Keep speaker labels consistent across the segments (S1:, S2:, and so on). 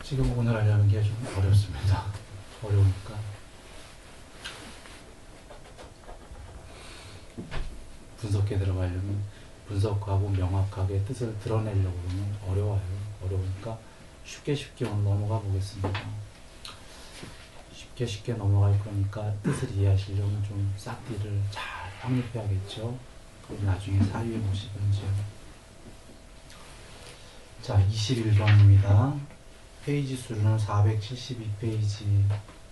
S1: 지금 오늘 하려는 게 좀 어렵습니다. 어려우니까 분석에 들어가려면 분석하고 명확하게 뜻을 드러내려고 하면 어려워요. 어려우니까 쉽게 오늘 넘어가 보겠습니다. 쉽게 넘어갈 거니까 뜻을 이해하시려면 좀 싹디를 잘 확립해야겠죠. 그럼 나중에 사유에 보시든지요. 자, 21번입니다. 페이지 수는 472페이지.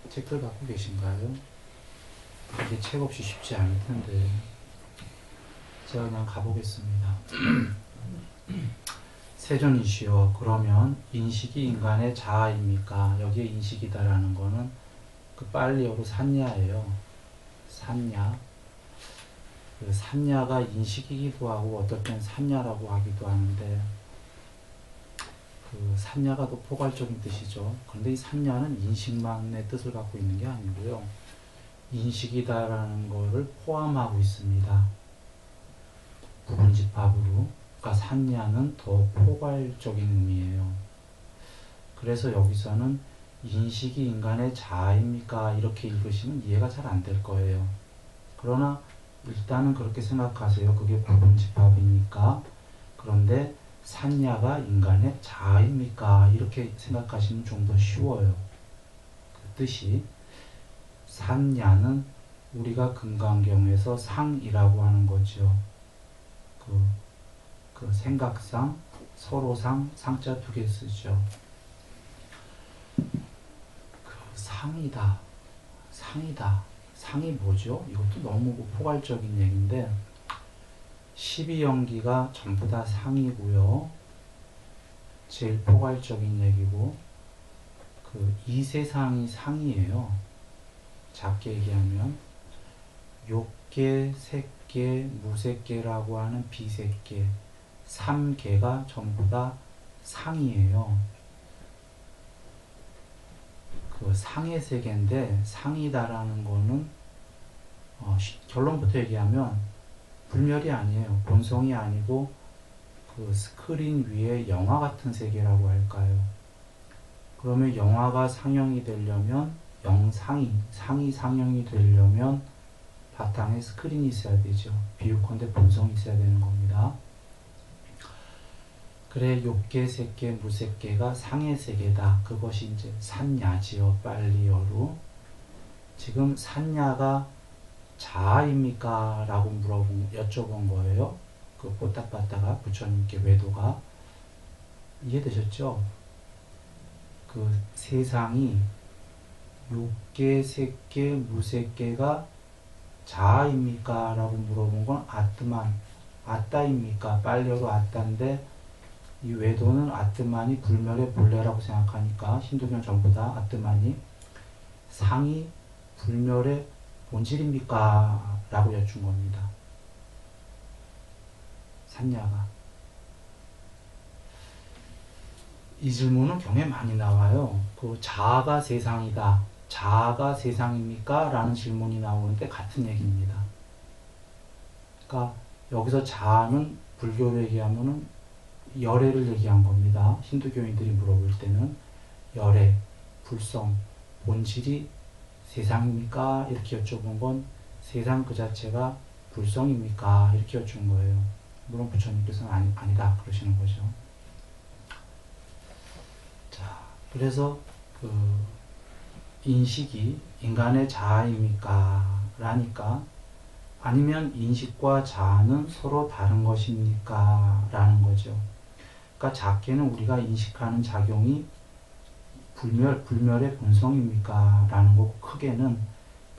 S1: 책들 갖고 계신가요? 이게 책 없이 쉽지 않을 텐데. 제가 그냥 가보겠습니다. 세존이시여, 그러면 인식이 인간의 자아입니까? 여기에 인식이다라는 거는 그 빨리어로 산야예요. 산야. 그 산야가 인식이기도 하고 어떨 땐 산야라고 하기도 하는데, 그 산야가 더 포괄적인 뜻이죠. 그런데 이 산야는 인식만의 뜻을 갖고 있는 게 아니고요. 인식이다라는 거를 포함하고 있습니다. 부분집합으로. 그러니까 산야는 더 포괄적인 의미예요. 그래서 여기서는 인식이 인간의 자아입니까? 이렇게 읽으시면 이해가 잘 안 될 거예요. 그러나 일단은 그렇게 생각하세요. 그게 부분집합이니까. 그런데 산야가 인간의 자아입니까? 이렇게 생각하시면 좀 더 쉬워요. 그 뜻이 산야는 우리가 금강경에서 상이라고 하는 거죠. 그 생각상, 서로상, 상자 두 개 쓰죠. 그 상이다. 상이 뭐죠? 이것도 너무 포괄적인 얘기인데 12연기가 전부 다 상이고요. 제일 포괄적인 얘기고 이 세상이 상이에요. 작게 얘기하면 욕계, 색계, 무색계라고 하는 비색계 3계가 전부 다 상이에요. 그 상의 세계인데 상이다라는 거는 결론부터 얘기하면 불멸이 아니에요. 본성이 아니고 그 스크린 위에 영화 같은 세계라고 할까요? 그러면 영화가 상영이 되려면 상이 상영이 되려면 바탕에 스크린이 있어야 되죠. 비유컨대 본성이 있어야 되는 겁니다. 그래 욕계, 색계, 무색계가 상의 세계다. 그것이 이제 산야지요. 빨리어로. 지금 산야가 자아입니까? 라고 여쭤본 거예요. 그 보따빠따가 부처님께 외도가. 이해되셨죠? 그 세상이 욕계, 색계, 무색계가 자아입니까? 라고 물어본 건 아따입니까? 빨리어로 아따인데 이 외도는 아뜨만이 불멸의 본래라고 생각하니까 힌두교는 전부 다 아뜨만이 상이 불멸의 본질입니까? 라고 여쭌 겁니다. 산야가. 이 질문은 경에 많이 나와요. 그 자아가 세상이다. 자아가 세상입니까? 라는 질문이 나오는데 같은 얘기입니다. 그러니까 여기서 자아는 불교로 얘기하면은 열애를 얘기한 겁니다. 힌두교인들이 물어볼 때는 열애, 불성, 본질이 세상입니까? 이렇게 여쭤본 건 세상 그 자체가 불성입니까? 이렇게 여쭌 거예요. 물론 부처님께서는 아니다 그러시는 거죠. 자, 그래서 그 인식이 인간의 자아입니까? 라니까 아니면 인식과 자아는 서로 다른 것입니까? 라는 거죠. 그러니까 작게는 우리가 인식하는 작용이 불멸의 본성입니까? 라는 거고 크게는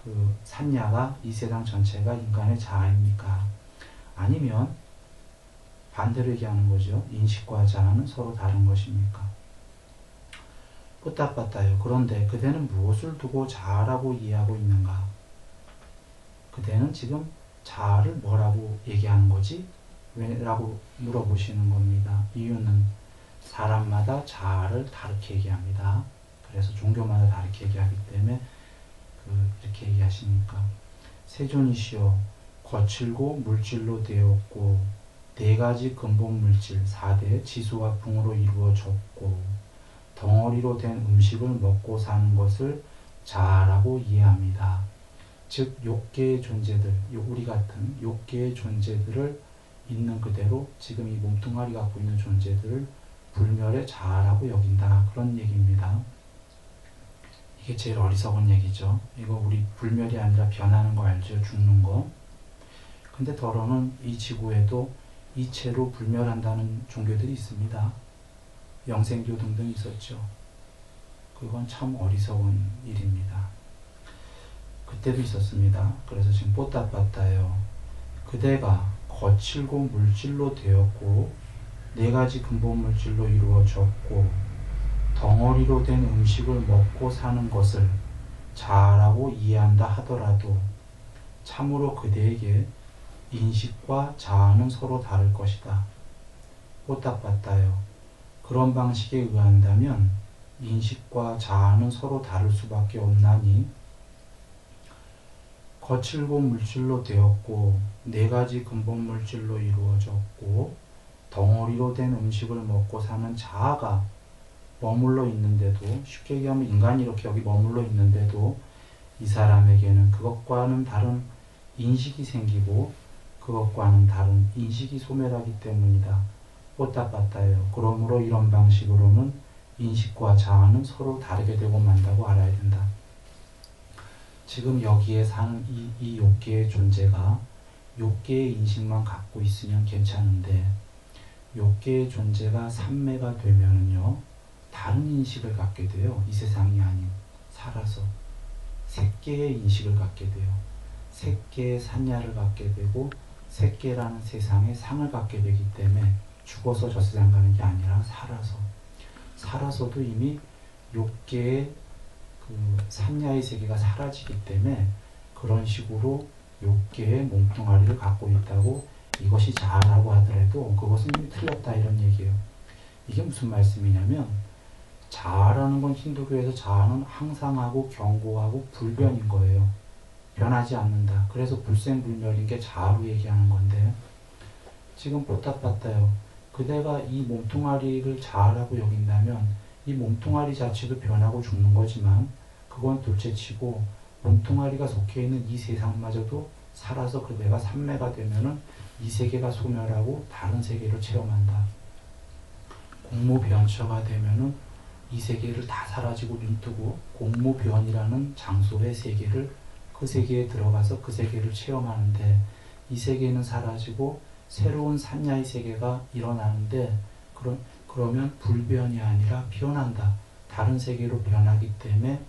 S1: 그 산야가 이 세상 전체가 인간의 자아입니까? 아니면 반대로 얘기하는 거죠. 인식과 자아는 서로 다른 것입니까? 뿌딱빠따요. 그런데 그대는 무엇을 두고 자아라고 이해하고 있는가? 그대는 지금 자아를 뭐라고 얘기하는 거지? 왜? 라고 물어보시는 겁니다. 이유는 사람마다 자아를 다르게 얘기합니다. 그래서 종교마다 다르게 얘기하기 때문에 이렇게 얘기하시니까 세존이시여 거칠고 물질로 되었고 네 가지 근본 물질 4대 지수와 풍으로 이루어졌고 덩어리로 된 음식을 먹고 사는 것을 자아라고 이해합니다. 즉 욕계의 존재들, 우리 같은 욕계의 존재들을 있는 그대로 지금 이 몸뚱아리 갖고 있는 존재들을 불멸의 자아라고 여긴다. 그런 얘기입니다. 이게 제일 어리석은 얘기죠. 이거 우리 불멸이 아니라 변하는 거 알죠? 죽는 거. 근데 더러는 이 지구에도 이체로 불멸한다는 종교들이 있습니다. 영생교 등등 있었죠. 그건 참 어리석은 일입니다. 그때도 있었습니다. 그래서 지금 뽀따빠따예요. 그대가 거칠고 물질로 되었고 네 가지 근본 물질로 이루어졌고 덩어리로 된 음식을 먹고 사는 것을 자아라고 이해한다 하더라도 참으로 그대에게 인식과 자아는 서로 다를 것이다. 뽀따빠따요. 그런 방식에 의한다면 인식과 자아는 서로 다를 수밖에 없나니 거칠고 물질로 되었고 네 가지 근본 물질로 이루어졌고 덩어리로 된 음식을 먹고 사는 자아가 머물러 있는데도, 쉽게 얘기하면 인간이 이렇게 여기 머물러 있는데도 이 사람에게는 그것과는 다른 인식이 생기고 그것과는 다른 인식이 소멸하기 때문이다. 뽀따빠따예요. 그러므로 이런 방식으로는 인식과 자아는 서로 다르게 되고 만다고 알아야 된다. 지금 여기에 사는 이 욕계의 존재가 욕계의 인식만 갖고 있으면 괜찮은데 욕계의 존재가 삼매가 되면은요 다른 인식을 갖게 돼요. 이 세상이 아닌 살아서 색계의 인식을 갖게 돼요. 색계의 산야를 갖게 되고 색계라는 세상의 상을 갖게 되기 때문에 죽어서 저 세상 가는 게 아니라 살아서도 이미 욕계의 그 산야의 세계가 사라지기 때문에 그런 식으로 욕계의 몸뚱아리를 갖고 있다고 이것이 자아라고 하더라도 그것은 이미 틀렸다 이런 얘기예요. 이게 무슨 말씀이냐면 자아라는 건 힌두교에서 자아는 항상하고 견고하고 불변인 거예요. 변하지 않는다. 그래서 불생불멸인 게 자아로 얘기하는 건데 지금 뽀따빠따요. 그대가 이 몸뚱아리를 자아라고 여긴다면 이 몸뚱아리 자체도 변하고 죽는 거지만 그건 둘째치고 몸뚱아리가 속해 있는 이 세상마저도 살아서 그대가 삼매가 되면은 이 세계가 소멸하고 다른 세계를 체험한다. 공무변처가 되면은 이 세계를 다 사라지고 눈뜨고 공무변이라는 장소의 세계를 그 세계에 들어가서 그 세계를 체험하는데 이 세계는 사라지고 새로운 산야의 세계가 일어나는데 그러면 불변이 아니라 변한다. 다른 세계로 변하기 때문에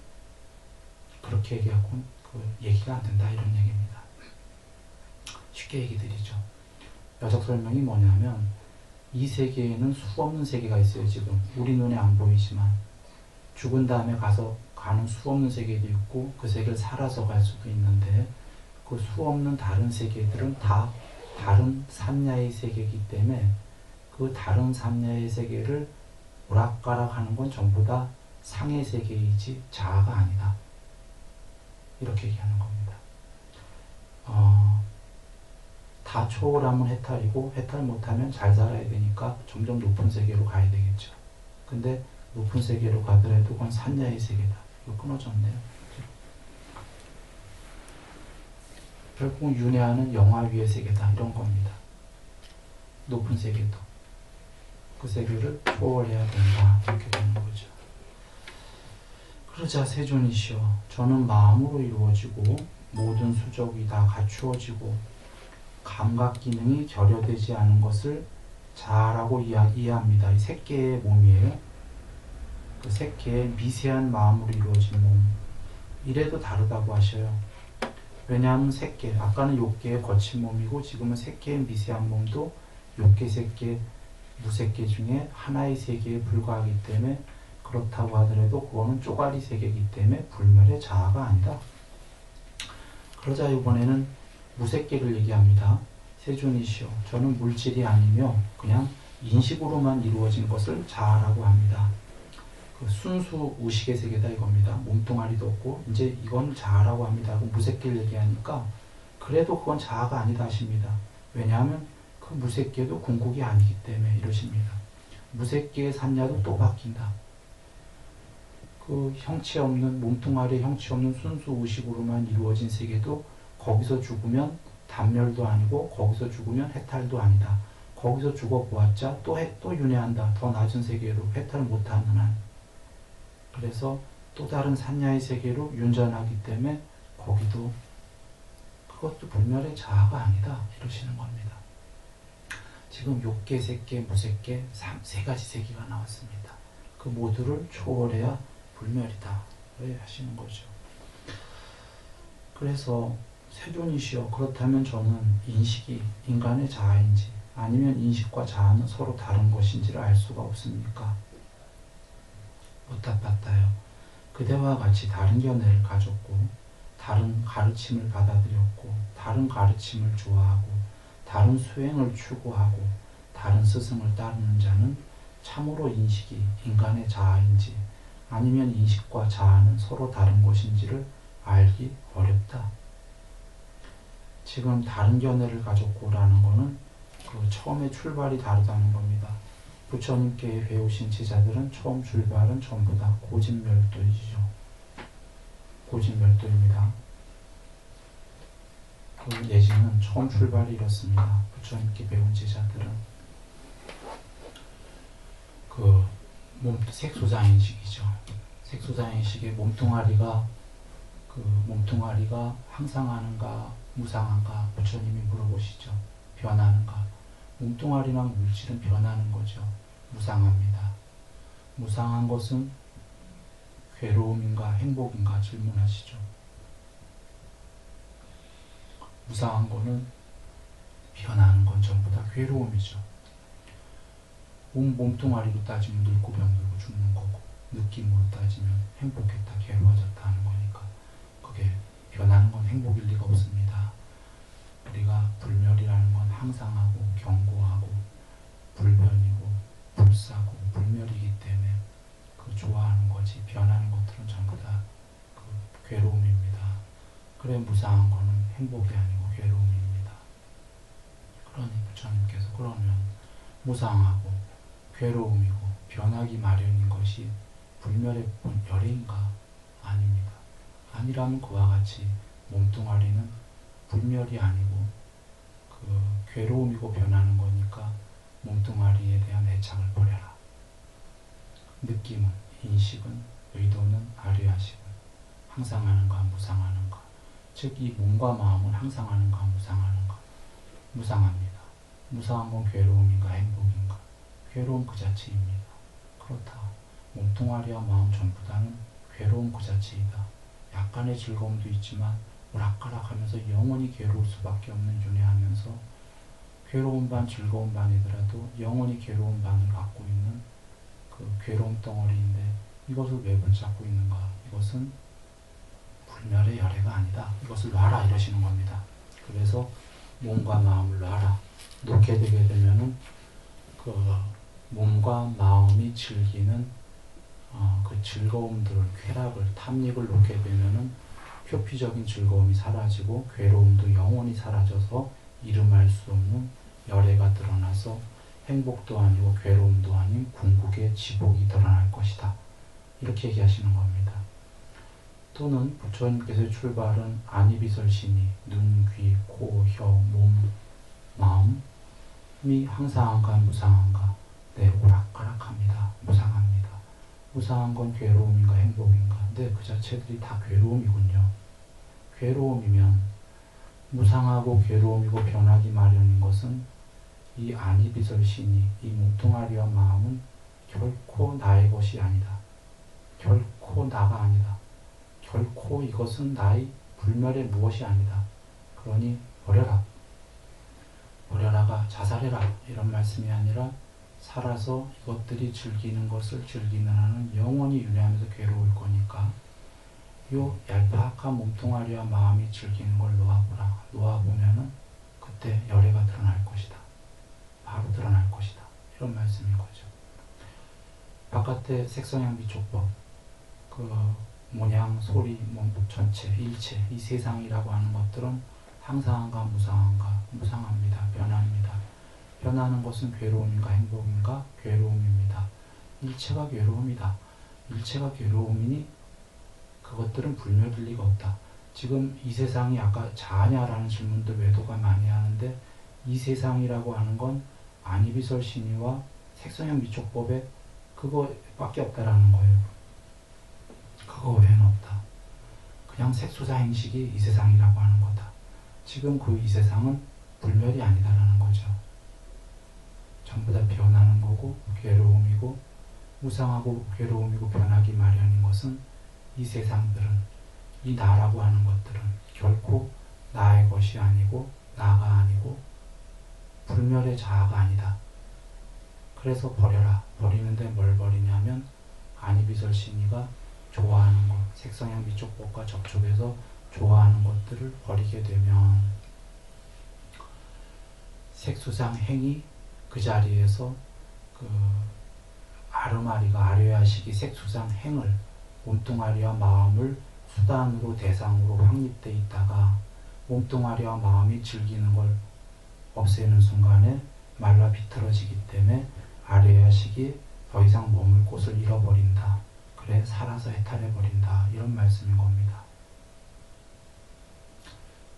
S1: 그렇게 얘기하고 얘기가 안 된다 이런 얘기입니다. 쉽게 얘기 드리죠. 여적 설명이 뭐냐면 이 세계에는 수없는 세계가 있어요. 지금 우리 눈에 안 보이지만 죽은 다음에 가는 수없는 세계도 있고 그 세계를 살아서 갈 수도 있는데 그 수없는 다른 세계들은 다 다른 산야의 세계이기 때문에 그 다른 산야의 세계를 오락가락하는 건 전부 다 상의 세계이지 자아가 아니다. 이렇게 얘기하는 겁니다. 다 초월하면 해탈이고 해탈 못하면 잘 살아야 되니까 점점 높은 세계로 가야 되겠죠. 근데 높은 세계로 가더라도 그건 산야의 세계다. 이거 끊어졌네요. 결국은 윤회하는 영화 위의 세계다. 이런 겁니다. 높은 세계도. 그 세계를 초월해야 된다. 이렇게 되는 거죠. 그러자 세존이시여 저는 마음으로 이루어지고 모든 수적이 다 갖추어지고 감각 기능이 결여되지 않은 것을 자아라고 이해합니다. 이 색계의 몸이에요. 그 색계의 미세한 마음으로 이루어진 몸. 이래도 다르다고 하셔요. 왜냐하면 색계, 아까는 욕계의 거친 몸이고 지금은 색계의 미세한 몸도 욕계, 색계, 무색계 중에 하나의 세계에 불과하기 때문에 그렇다고 하더라도 그거는 쪼가리 세계이기 때문에 불멸의 자아가 아니다. 그러자 이번에는 무색계를 얘기합니다. 세존이시여 저는 물질이 아니며 그냥 인식으로만 이루어진 것을 자아라고 합니다. 그 순수 의식의 세계다 이겁니다. 몸뚱아리도 없고 이제 이건 자아라고 합니다. 무색계를 얘기하니까 그래도 그건 자아가 아니다 하십니다. 왜냐하면 그 무색계도 궁극이 아니기 때문에 이러십니다. 무색계의 산야도 또 바뀐다. 그 형체 없는 몸뚱아리 형체 없는 순수 의식으로만 이루어진 세계도 거기서 죽으면 단멸도 아니고 거기서 죽으면 해탈도 아니다. 거기서 죽어보았자 또 윤회한다. 더 낮은 세계로 해탈 못하는 한. 그래서 또 다른 산야의 세계로 윤전하기 때문에 거기도 그것도 불멸의 자아가 아니다. 이러시는 겁니다. 지금 욕계, 색계, 무색계 세 가지 세계가 나왔습니다. 그 모두를 초월해야 불멸이다. 왜 하시는 거죠. 그래서 세존이시여 그렇다면 저는 인식이 인간의 자아인지 아니면 인식과 자아는 서로 다른 것인지를 알 수가 없습니까? 못답았다요. 그대와 같이 다른 견해를 가졌고 다른 가르침을 받아들였고 다른 가르침을 좋아하고 다른 수행을 추구하고 다른 스승을 따르는 자는 참으로 인식이 인간의 자아인지 아니면 인식과 자아는 서로 다른 것인지를 알기 어렵다. 지금 다른 견해를 가졌고라는 거는 그 처음에 출발이 다르다는 겁니다. 부처님께 배우신 제자들은 처음 출발은 전부 다 고진멸도이죠. 고진멸도입니다. 그 내지는 처음 출발이 이렇습니다. 부처님께 배운 제자들은 그 색소장인식이죠. 색소장인식의 몸뚱아리가 항상하는가 무상한가 부처님이 물어보시죠. 변하는가. 몸뚱아리랑 물질은 변하는 거죠. 무상합니다. 무상한 것은 괴로움인가 행복인가 질문하시죠. 무상한 거는 변하는 건 전부 다 괴로움이죠. 몸뚱아리로 따지면 늙고 병들고 죽는 거고 느낌으로 따지면 행복했다 괴로워졌다 하는 거니까 그게 변하는 건 행복일 리가 없습니다. 우리가 불멸이라는 건 항상하고 견고하고 불변이고 불사고 불멸이기 때문에 그 좋아하는 거지 변하는 것들은 전부 다 그 괴로움입니다. 그래 무상한 거는 행복이 아니고 괴로움입니다. 그러니 부처님께서 그러면 무상하고 괴로움이고 변하기 마련인 것이 불멸의 열애인가? 아닙니다. 아니라면 그와 같이 몸뚱아리는 불멸이 아니고 그 괴로움이고 변하는 거니까 몸뚱아리에 대한 애착을 버려라. 느낌은, 인식은, 의도는 아뢰하시고 항상 하는가 무상하는가 즉 이 몸과 마음은 항상 하는가 무상하는가 무상합니다. 무상한 건 괴로움인가 행복인가 괴로움 그 자체입니다. 그렇다. 몸뚱아리와 마음 전부 다는 괴로움 그 자체이다. 약간의 즐거움도 있지만 오락가락하면서 영원히 괴로울 수밖에 없는 윤회하면서 괴로운 반 즐거운 반이더라도 영원히 괴로운 반을 갖고 있는 그 괴로움 덩어리인데 이것을 왜 붙잡고 있는가? 이것은 불멸의 열애가 아니다. 이것을 놔라 이러시는 겁니다. 그래서 몸과 마음을 놔라. 놓게 되게 되면은 그 몸과 마음이 즐기는 그 즐거움들을 쾌락을 탐닉을 놓게 되면은 표피적인 즐거움이 사라지고 괴로움도 영원히 사라져서 이름할 수 없는 열애가 드러나서 행복도 아니고 괴로움도 아닌 궁극의 지복이 드러날 것이다. 이렇게 얘기하시는 겁니다. 또는 부처님께서의 출발은 아니비설신이 눈, 귀, 코, 혀, 몸, 마음이 항상한가 무상한가? 네, 오락가락합니다. 무상합니다. 무상한 건 괴로움인가 행복인가? 네, 그 자체들이 다 괴로움이군요. 괴로움이면 무상하고 괴로움이고 변하기 마련인 것은 이 아니비설신이 이 몸뚱아리와 마음은 결코 나의 것이 아니다. 결코 나가 아니다. 결코 이것은 나의 불멸의 무엇이 아니다. 그러니 버려라. 버려라가 자살해라 이런 말씀이 아니라 살아서 이것들이 즐기는 것을 즐기는 한은 영원히 윤회하면서 괴로울 거니까 요 얄팍한 몸뚱아리와 마음이 즐기는 걸 놓아보라. 놓아보면은 그때 열애가 드러날 것이다. 바로 드러날 것이다. 이런 말씀인 거죠. 바깥의 색성향비촉법 그 모양, 소리, 몸 전체, 일체 이 세상이라고 하는 것들은 항상한가 무상한가? 무상합니다. 변합니다. 변하는 것은 괴로움인가 행복인가? 괴로움입니다. 일체가 괴로움이다. 일체가 괴로움이니 그것들은 불멸일 리가 없다. 지금 이 세상이 아까 자냐라는 질문도 외도가 많이 하는데 이 세상이라고 하는 건 아니비설신이와 색성형 미촉법에 그거밖에 없다라는 거예요. 그거 외에는 없다. 그냥 색소자 행식이 이 세상이라고 하는 거다. 지금 그 이 세상은 불멸이 아니다라는 거죠. 전부 다 변하는 거고 괴로움이고 무상하고 괴로움이고 변하기 마련인 것은 이 세상들은 이 나라고 하는 것들은 결코 나의 것이 아니고 나가 아니고 불멸의 자아가 아니다. 그래서 버려라. 버리는데 뭘 버리냐면 아니비설신이가 좋아하는 것, 색성향 미촉법과 접촉해서 좋아하는 것들을 버리게 되면 색수상 행이 그 자리에서 그 아르마리가 아뢰야식이 색수상 행을 몸뚱아리와 마음을 수단으로 대상으로 확립돼 있다가 몸뚱아리와 마음이 즐기는 걸 없애는 순간에 말라 비틀어지기 때문에 아뢰야식이 더 이상 머물 곳을 잃어버린다. 그래 살아서 해탈해버린다. 이런 말씀인 겁니다.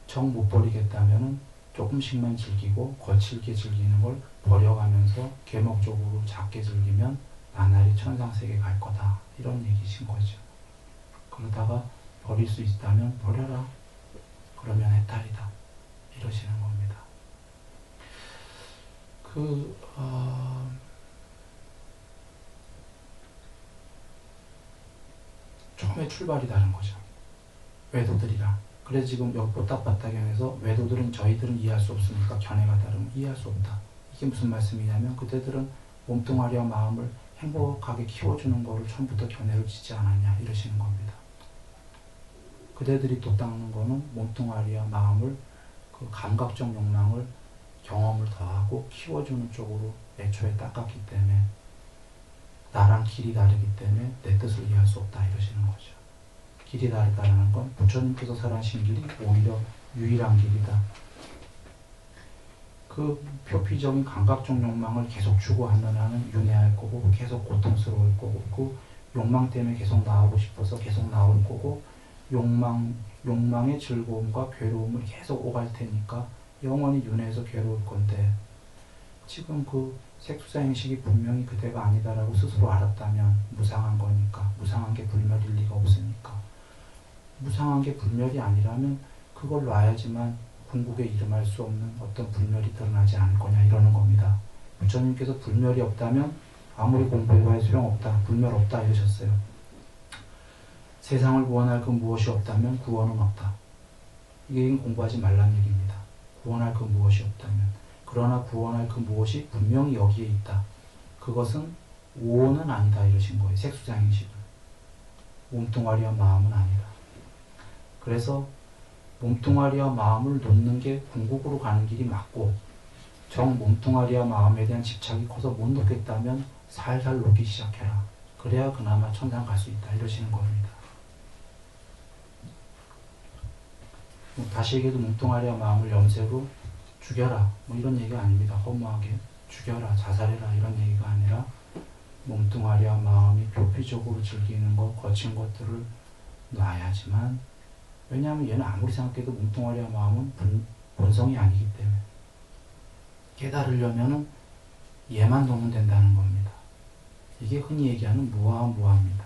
S1: 정 못 버리겠다면은 조금씩만 즐기고 거칠게 즐기는 걸 버려가면서 계목적으로 작게 즐기면 나날이 천상세계 갈 거다. 이런 얘기신 거죠. 그러다가 버릴 수 있다면 버려라. 그러면 해탈이다. 이러시는 겁니다. 처음에 출발이 다른 거죠. 외도들이랑. 그래서 지금 여기 뽀딱바닥연에서 외도들은 저희들은 이해할 수 없으니까 견해가 다르면 이해할 수 없다. 이게 무슨 말씀이냐면 그대들은 몸뚱아리와 마음을 행복하게 키워주는 거를 처음부터 견해를 짓지 않았냐 이러시는 겁니다. 그대들이 또 닦는 거는 몸뚱아리와 마음을 그 감각적 욕망을 경험을 더하고 키워주는 쪽으로 애초에 닦았기 때문에 나랑 길이 다르기 때문에 내 뜻을 이해할 수 없다 이러시는 거죠. 길이 다르다는 건 부처님께서 설하신 길이 오히려 유일한 길이다. 그 표피적인 감각적 욕망을 계속 추구하면 나는 윤회할 거고 계속 고통스러울 거고 그 욕망 때문에 계속 나오고 싶어서 계속 나올 거고 욕망의 즐거움과 괴로움을 계속 오갈 테니까 영원히 윤회해서 괴로울 건데 지금 그 색수자 행식이 분명히 그대가 아니다라고 스스로 알았다면 무상한 거니까 무상한 게 불멸일 리가 없으니까 무상한 게 불멸이 아니라면 그걸 놔야지만 궁극에 이름할 수 없는 어떤 불멸이 드러나지 않을 거냐 이러는 겁니다. 부처님께서 불멸이 없다면 아무리 공부해봐야 소용없다. 불멸 없다 이러셨어요. 세상을 구원할 그 무엇이 없다면 구원은 없다. 이게 공부하지 말란 얘기입니다. 구원할 그 무엇이 없다면. 그러나 구원할 그 무엇이 분명히 여기에 있다. 그것은 오는 아니다 이러신 거예요. 색수장행식은. 몸뚱아리와 마음은 아니다. 그래서 몸뚱아리와 마음을 놓는 게 궁극으로 가는 길이 맞고 정 몸뚱아리와 마음에 대한 집착이 커서 못 놓겠다면 살살 놓기 시작해라. 그래야 그나마 천상 갈 수 있다 이러시는 겁니다. 다시 얘기해도 몸뚱아리와 마음을 염세로 죽여라 뭐 이런 얘기가 아닙니다. 허무하게 죽여라 자살해라 이런 얘기가 아니라 몸뚱아리와 마음이 표피적으로 즐기는 것 거친 것들을 놔야지만 왜냐하면 얘는 아무리 생각해도 몸뚱아리와 마음은 본성이 아니기 때문에 깨달으려면 얘만 놓으면 된다는 겁니다. 이게 흔히 얘기하는 무아입니다.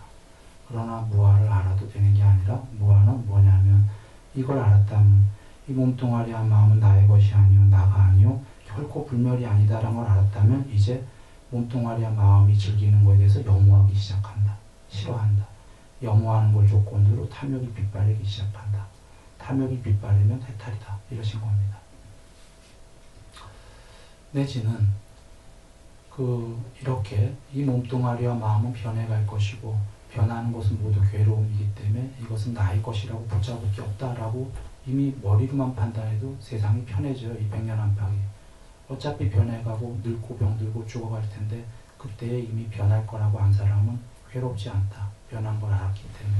S1: 그러나 무아를 알아도 되는 게 아니라 무아는 뭐냐면 이걸 알았다면 이 몸뚱아리와 마음은 나의 것이 아니오 나가 아니오 결코 불멸이 아니다라는 걸 알았다면 이제 몸뚱아리와 마음이 즐기는 것에 대해서 염호하기 시작한다. 싫어한다. 염호하는 걸 조건으로 탐욕이 빗발리기 시작한다. 탐욕이 빗발리면 해탈이다. 이러신 겁니다. 내지는 이렇게 이 몸뚱아리와 마음은 변해갈 것이고 변하는 것은 모두 괴로움이기 때문에 이것은 나의 것이라고 붙잡을 게 없다라고 이미 머리로만 판단해도 세상이 편해져요. 이 백년안팎이. 어차피 변해가고 늙고 병들고 죽어갈 텐데 그때에 이미 변할 거라고 안 사람은 괴롭지 않다. 변한 걸 알았기 때문에.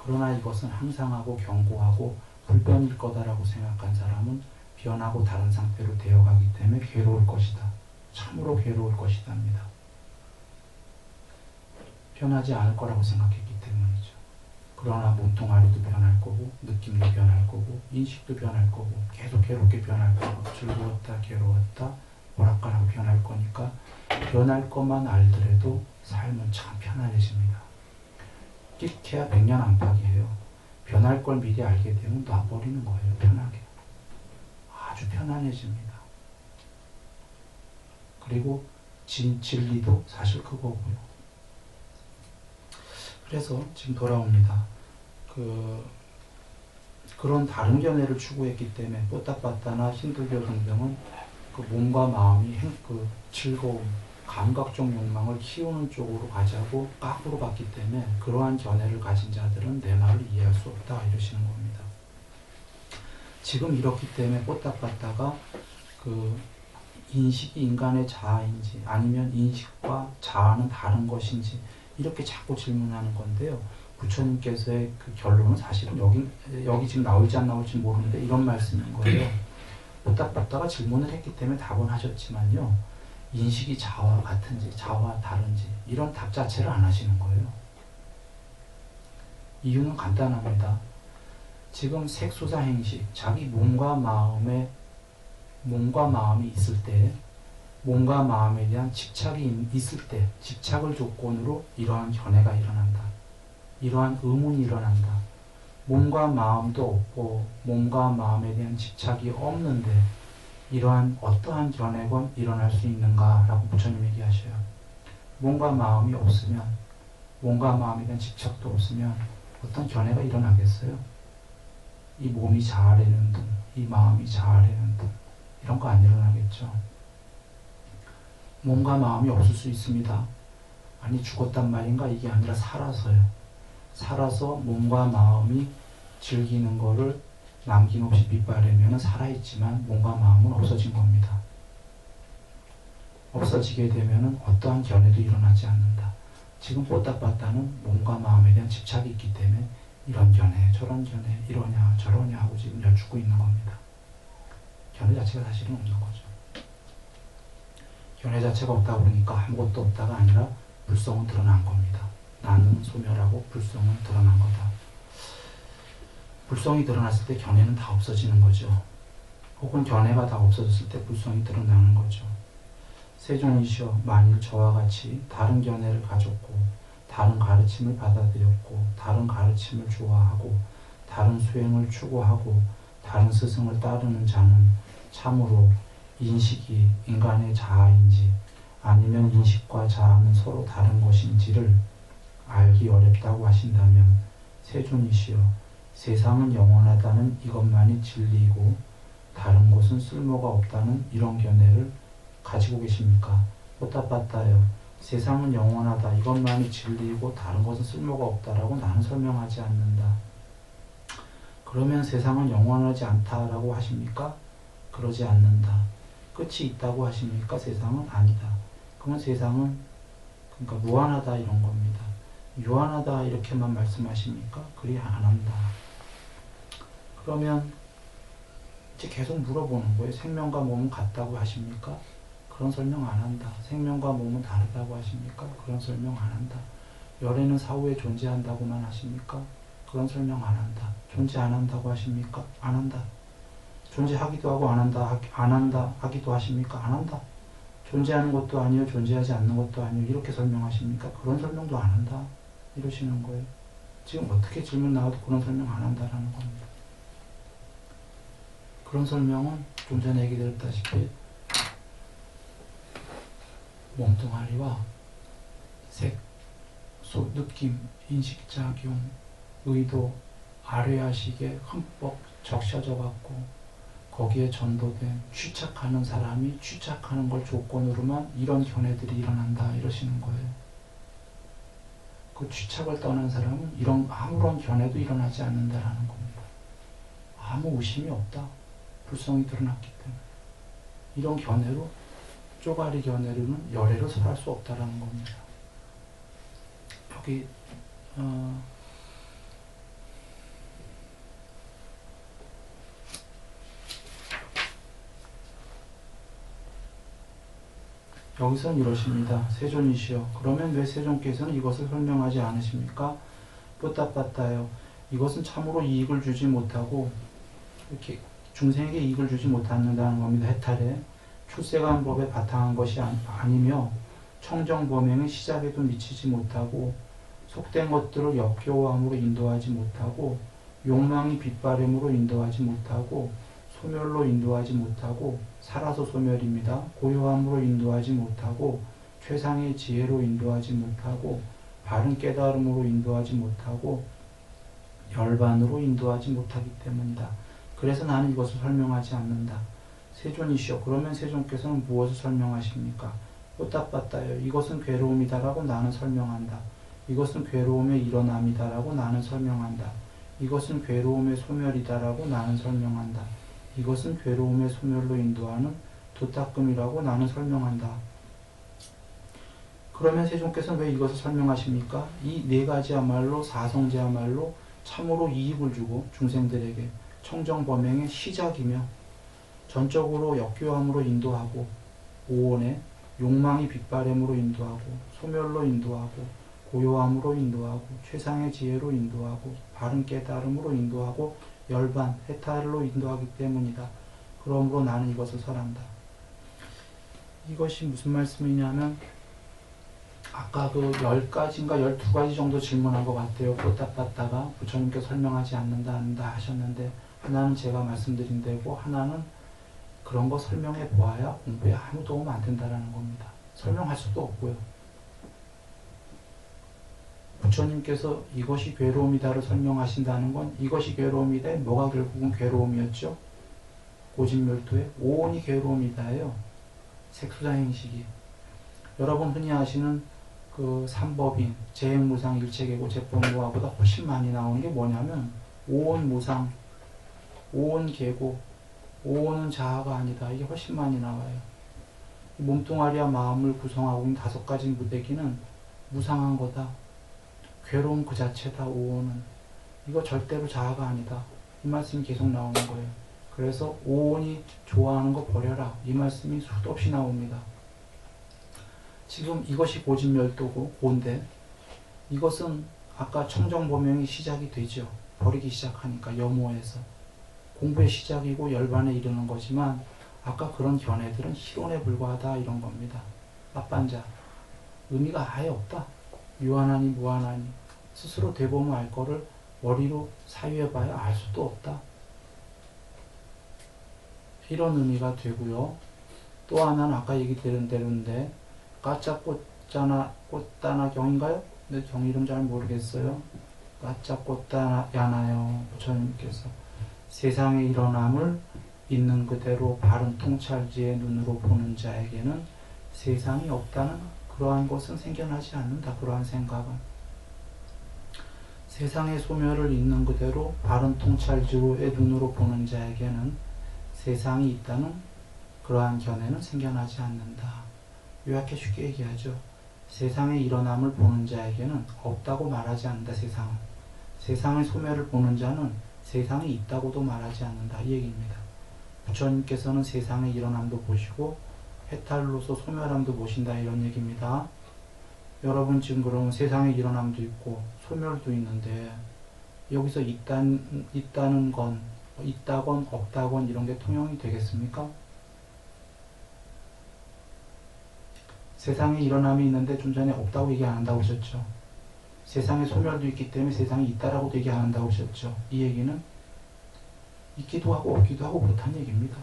S1: 그러나 이것은 항상하고 견고하고 불변일 거다라고 생각한 사람은 변하고 다른 상태로 되어가기 때문에 괴로울 것이다. 참으로 괴로울 것이답니다. 변하지 않을 거라고 생각했기 때문이죠. 그러나 몸뚱아리도 변할 거고 느낌도 변할 거고 인식도 변할 거고 계속 괴롭게 변할 거고 즐거웠다 괴로웠다 오락가락 변할 거니까 변할 것만 알더라도 삶은 참 편안해집니다. 끼케야 100년 안팎이에요. 변할 걸 미리 알게 되면 놔버리는 거예요. 편하게. 아주 편안해집니다. 그리고 진리도 사실 그거고요. 그래서 지금 돌아옵니다. 그런 다른 견해를 추구했기 때문에 뽀따빠따나 힌두교 등등은 그 몸과 마음이 즐거움, 감각적 욕망을 키우는 쪽으로 가자고 깎으로 봤기 때문에 그러한 견해를 가진 자들은 내 말을 이해할 수 없다 이러시는 겁니다. 지금 이렇기 때문에 뽀따빠따가 인식이 인간의 자아인지 아니면 인식과 자아는 다른 것인지 이렇게 자꾸 질문하는 건데요. 부처님께서의 그 결론은 사실은 여기 지금 나올지 안 나올지 모르는데 이런 말씀인 거예요. 뽀따빠따가 질문을 했기 때문에 답은 하셨지만요. 인식이 자아와 같은지 자아와 다른지 이런 답 자체를 안 하시는 거예요. 이유는 간단합니다. 지금 색소사행식, 자기 몸과 마음이 있을 때 몸과 마음에 대한 집착이 있을 때 집착을 조건으로 이러한 견해가 일어난다. 이러한 의문이 일어난다. 몸과 마음도 없고 몸과 마음에 대한 집착이 없는데 이러한 어떠한 견해건 일어날 수 있는가라고 부처님 얘기하셔요. 몸과 마음이 없으면 몸과 마음에 대한 집착도 없으면 어떤 견해가 일어나겠어요? 이 몸이 자아라는 등, 이 마음이 자아라는 등 이런 거 안 일어나겠죠. 몸과 마음이 없을 수 있습니다. 아니 죽었단 말인가? 이게 아니라 살아서요. 살아서 몸과 마음이 즐기는 거를 남김없이 밑바르면 살아있지만 몸과 마음은 없어진 겁니다. 없어지게 되면 어떠한 견해도 일어나지 않는다. 지금 뽀따빠따는 몸과 마음에 대한 집착이 있기 때문에 이런 견해, 저런 견해, 이러냐 저러냐 하고 지금 여쭙고 있는 겁니다. 견해 자체가 사실은 없는 거죠. 견해 자체가 없다 그러니까 아무것도 없다가 아니라 불성은 드러난 겁니다. 나는 소멸하고 불성은 드러난 거다. 불성이 드러났을 때 견해는 다 없어지는 거죠. 혹은 견해가 다 없어졌을 때 불성이 드러나는 거죠. 세존이시여 만일 저와 같이 다른 견해를 가졌고 다른 가르침을 받아들였고 다른 가르침을 좋아하고 다른 수행을 추구하고 다른 스승을 따르는 자는 참으로 인식이 인간의 자아인지 아니면 인식과 자아는 서로 다른 것인지를 알기 어렵다고 하신다면 세존이시여 세상은 영원하다는 이것만이 진리이고 다른 것은 쓸모가 없다는 이런 견해를 가지고 계십니까? 뽀따빠따요. 세상은 영원하다. 이것만이 진리이고 다른 것은 쓸모가 없다라고 나는 설명하지 않는다. 그러면 세상은 영원하지 않다라고 하십니까? 그러지 않는다. 끝이 있다고 하십니까? 세상은 아니다. 그러면 세상은 그러니까 무한하다 이런 겁니다. 유한하다 이렇게만 말씀하십니까? 그리 안 한다. 그러면 이제 계속 물어보는 거예요. 생명과 몸은 같다고 하십니까? 그런 설명 안 한다. 생명과 몸은 다르다고 하십니까? 그런 설명 안 한다. 열애는 사후에 존재한다고만 하십니까? 그런 설명 안 한다. 존재 안 한다고 하십니까? 안 한다. 존재하기도 하고 안 한다 하기도 하십니까? 안 한다. 존재하는 것도 아니요 존재하지 않는 것도 아니요 이렇게 설명하십니까? 그런 설명도 안 한다. 이러시는 거예요. 지금 어떻게 질문 나와도 그런 설명 안 한다라는 겁니다. 그런 설명은 좀 전에 얘기 드렸다시피 몸뚱아리와 색, 느낌, 인식작용, 의도, 아뢰야식에 흠뻑 적셔져 갖고 거기에 전도된 취착하는 사람이 취착하는 걸 조건으로만 이런 견해들이 일어난다 이러시는 거예요. 그 취착을 떠난 사람은 이런 아무런 견해도 일어나지 않는다라는 겁니다. 아무 의심이 없다. 불성이 드러났기 때문에. 이런 견해로 쪼가리 견해로는 열애로 설할 수 없다라는 겁니다. 여기 여기서는 이러십니다. 세존이시여. 그러면 왜 세존께서는 이것을 설명하지 않으십니까? 뿌따빠따요. 이것은 참으로 이익을 주지 못하고 이렇게 중생에게 이익을 주지 못한다는 겁니다. 해탈에 출세간 법에 바탕한 것이 아니며 청정범행의 시작에도 미치지 못하고 속된 것들을 역겨워함으로 인도하지 못하고 욕망이 빗바램으로 인도하지 못하고 소멸로 인도하지 못하고 살아서 소멸입니다. 고요함으로 인도하지 못하고 최상의 지혜로 인도하지 못하고 바른 깨달음으로 인도하지 못하고 열반으로 인도하지 못하기 때문이다. 그래서 나는 이것을 설명하지 않는다. 세존이시여. 그러면 세존께서는 무엇을 설명하십니까? 뿌따빠따요. 이것은 괴로움이다라고 나는 설명한다. 이것은 괴로움의 일어남이다라고 나는 설명한다. 이것은 괴로움의 소멸이다라고 나는 설명한다. 이것은 괴로움의 소멸로 인도하는 도닦음이라고 나는 설명한다. 그러면 세존께서는 왜 이것을 설명하십니까? 이 네 가지야말로 사성제야말로 참으로 이익을 주고 중생들에게 청정범행의 시작이며 전적으로 역교함으로 인도하고 오온에 욕망이 빗바램으로 인도하고 소멸로 인도하고 고요함으로 인도하고 최상의 지혜로 인도하고 바른 깨달음으로 인도하고 열반, 해탈로 인도하기 때문이다. 그러므로 나는 이것을 설한다. 이것이 무슨 말씀이냐면 아까 그 10가지인가 12가지 정도 질문한 것 같아요. 뿌따빠따가 부처님께서 설명하지 않는다 하셨는데 하나는 제가 말씀드린 대로 하나는 그런 거 설명해 보아야 공부에 아무 도움 안 된다라는 겁니다. 설명할 수도 없고요. 부처님께서 이것이 괴로움이다를 설명하신다는 건 이것이 괴로움이다. 뭐가 결국은 괴로움이었죠? 고진멸도의 오온이 괴로움이다예요. 색수자행식이. 여러분 흔히 아시는 그 삼법인, 재행무상, 일체계고, 재법무화보다 훨씬 많이 나오는 게 뭐냐면 오온무상, 오온계고, 오온은 자아가 아니다. 이게 훨씬 많이 나와요. 몸뚱아리와 마음을 구성하고 있는 5가지 무대기는 무상한 거다. 괴로움 그 자체다. 오온은 이거 절대로 자아가 아니다. 이 말씀이 계속 나오는 거예요. 그래서 오온이 좋아하는 거 버려라. 이 말씀이 수도 없이 나옵니다. 지금 이것이 고진멸도고 고인데 이것은 아까 청정보명이 시작이 되죠. 버리기 시작하니까 염호에서 공부의 시작이고 열반에 이르는 거지만 아까 그런 견해들은 희론에 불과하다 이런 겁니다. 앞반자 의미가 아예 없다. 유한하니 무한하니 스스로 되보면 알 거를 머리로 사유해봐야 알 수도 없다. 이런 의미가 되고요. 또 하나는 아까 얘기 드린 대로인데 까짜꽃자나 꽃다나 경인가요? 근데 경 이름 잘 모르겠어요. 까짜꽃다나야나요. 부처님께서 세상의 일어남을 있는 그대로 바른 통찰지의 눈으로 보는 자에게는 세상이 없다는 그러한 것은 생겨나지 않는다. 그러한 생각은 세상의 소멸을 있는 그대로 바른 통찰지의 눈으로 보는 자에게는 세상이 있다는 그러한 견해는 생겨나지 않는다. 요약해 쉽게 얘기하죠. 세상의 일어남을 보는 자에게는 없다고 말하지 않는다. 세상은. 세상의 소멸을 보는 자는 세상이 있다고도 말하지 않는다. 이 얘기입니다. 부처님께서는 세상의 일어남도 보시고 해탈로서 소멸함도 보신다. 이런 얘기입니다. 여러분 지금 그러면 세상의 일어남도 있고 소멸도 있는데 여기서 있다는 건 있다건 없다건 이런 게 통용이 되겠습니까? 세상에 일어남이 있는데 좀 전에 없다고 얘기 안 한다고 하셨죠. 세상에 소멸도 있기 때문에 세상이 있다라고 얘기 안 한다고 하셨죠. 이 얘기는 있기도 하고 없기도 하고 그렇다는 얘기입니다.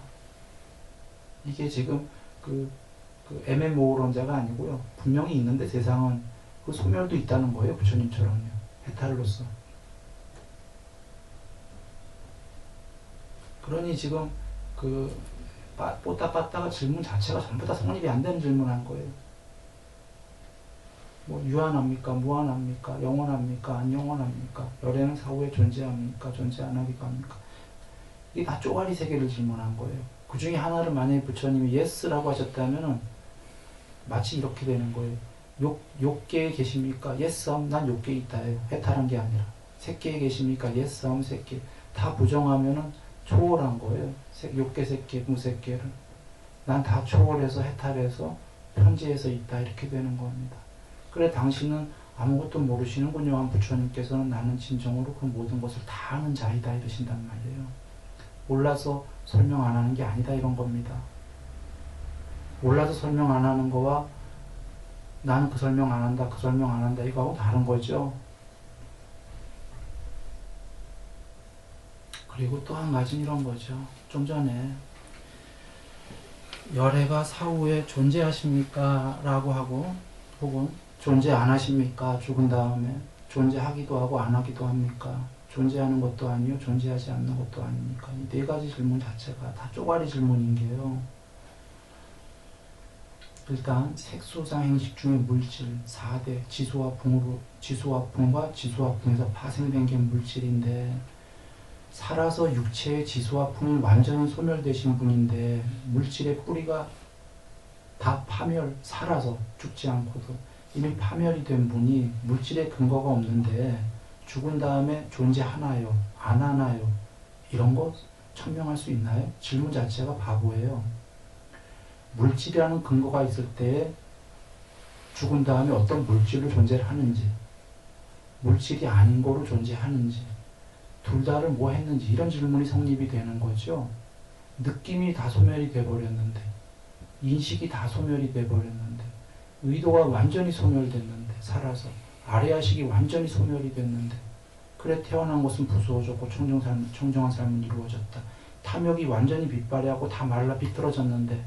S1: 이게 지금 그 애매모호론자가 아니고요. 분명히 있는데 세상은 그 소멸도 있다는 거예요. 부처님처럼요. 해탈로서. 그러니 지금 그 뽀따빠따가 질문 자체가 전부 다 성립이 안 되는 질문한 거예요. 뭐 유한합니까? 무한합니까? 영원합니까? 안 영원합니까? 열애는 사후에 존재합니까? 존재 안 하기가 합니까? 이게 다 쪼가리 세계를 질문한 거예요. 그 중에 하나를 만약에 부처님이 예스라고 하셨다면은 마치 이렇게 되는 거예요. 욕계에 계십니까? 예스 하면 난 욕계에 있다예요. 해탈한 게 아니라. 색계에 계십니까? 예스 하면 색계. 다 부정하면은 초월한 거예요. 욕계, 색계, 무색계를. 난 다 초월해서 해탈해서 편지에서 있다 이렇게 되는 겁니다. 그래 당신은 아무것도 모르시는군요 한 부처님께서는 나는 진정으로 그 모든 것을 다 아는 자이다 이러신단 말이에요. 몰라서 설명 안 하는 게 아니다 이런 겁니다. 몰라서 설명 안 하는 거와 나는 그 설명 안 한다 그 설명 안 한다 이거하고 다른 거죠. 그리고 또 한 가지는 이런 거죠. 좀 전에 열애가 사후에 존재하십니까? 라고 하고 혹은 존재 안 하십니까? 죽은 다음에 존재하기도 하고 안 하기도 합니까? 존재하는 것도 아니요 존재하지 않는 것도 아닙니까? 이 네 가지 질문 자체가 다 쪼가리 질문인 게요. 일단 색소상 행식 중에 물질 4대 지수와 풍과 지수와 풍에서 파생된 게 물질인데 살아서 육체의 지수와 풍이 완전히 소멸되신 분인데 물질의 뿌리가 다 살아서 죽지 않고도 이미 파멸이 된 분이 물질의 근거가 없는데 죽은 다음에 존재하나요? 안 하나요? 이런 거 천명할 수 있나요? 질문 자체가 바보예요. 물질이라는 근거가 있을 때 죽은 다음에 어떤 물질로 존재를 하는지 물질이 아닌 거로 존재하는지 둘 다를 뭐 했는지 이런 질문이 성립이 되는 거죠. 느낌이 다 소멸이 돼버렸는데 인식이 다 소멸이 돼버렸는데 의도가 완전히 소멸됐는데 살아서 아래아식이 완전히 소멸이 됐는데 그래 태어난 것은 부수어졌고 청정한 삶은 이루어졌다. 탐욕이 완전히 빗발이하고 다 말라 비틀어졌는데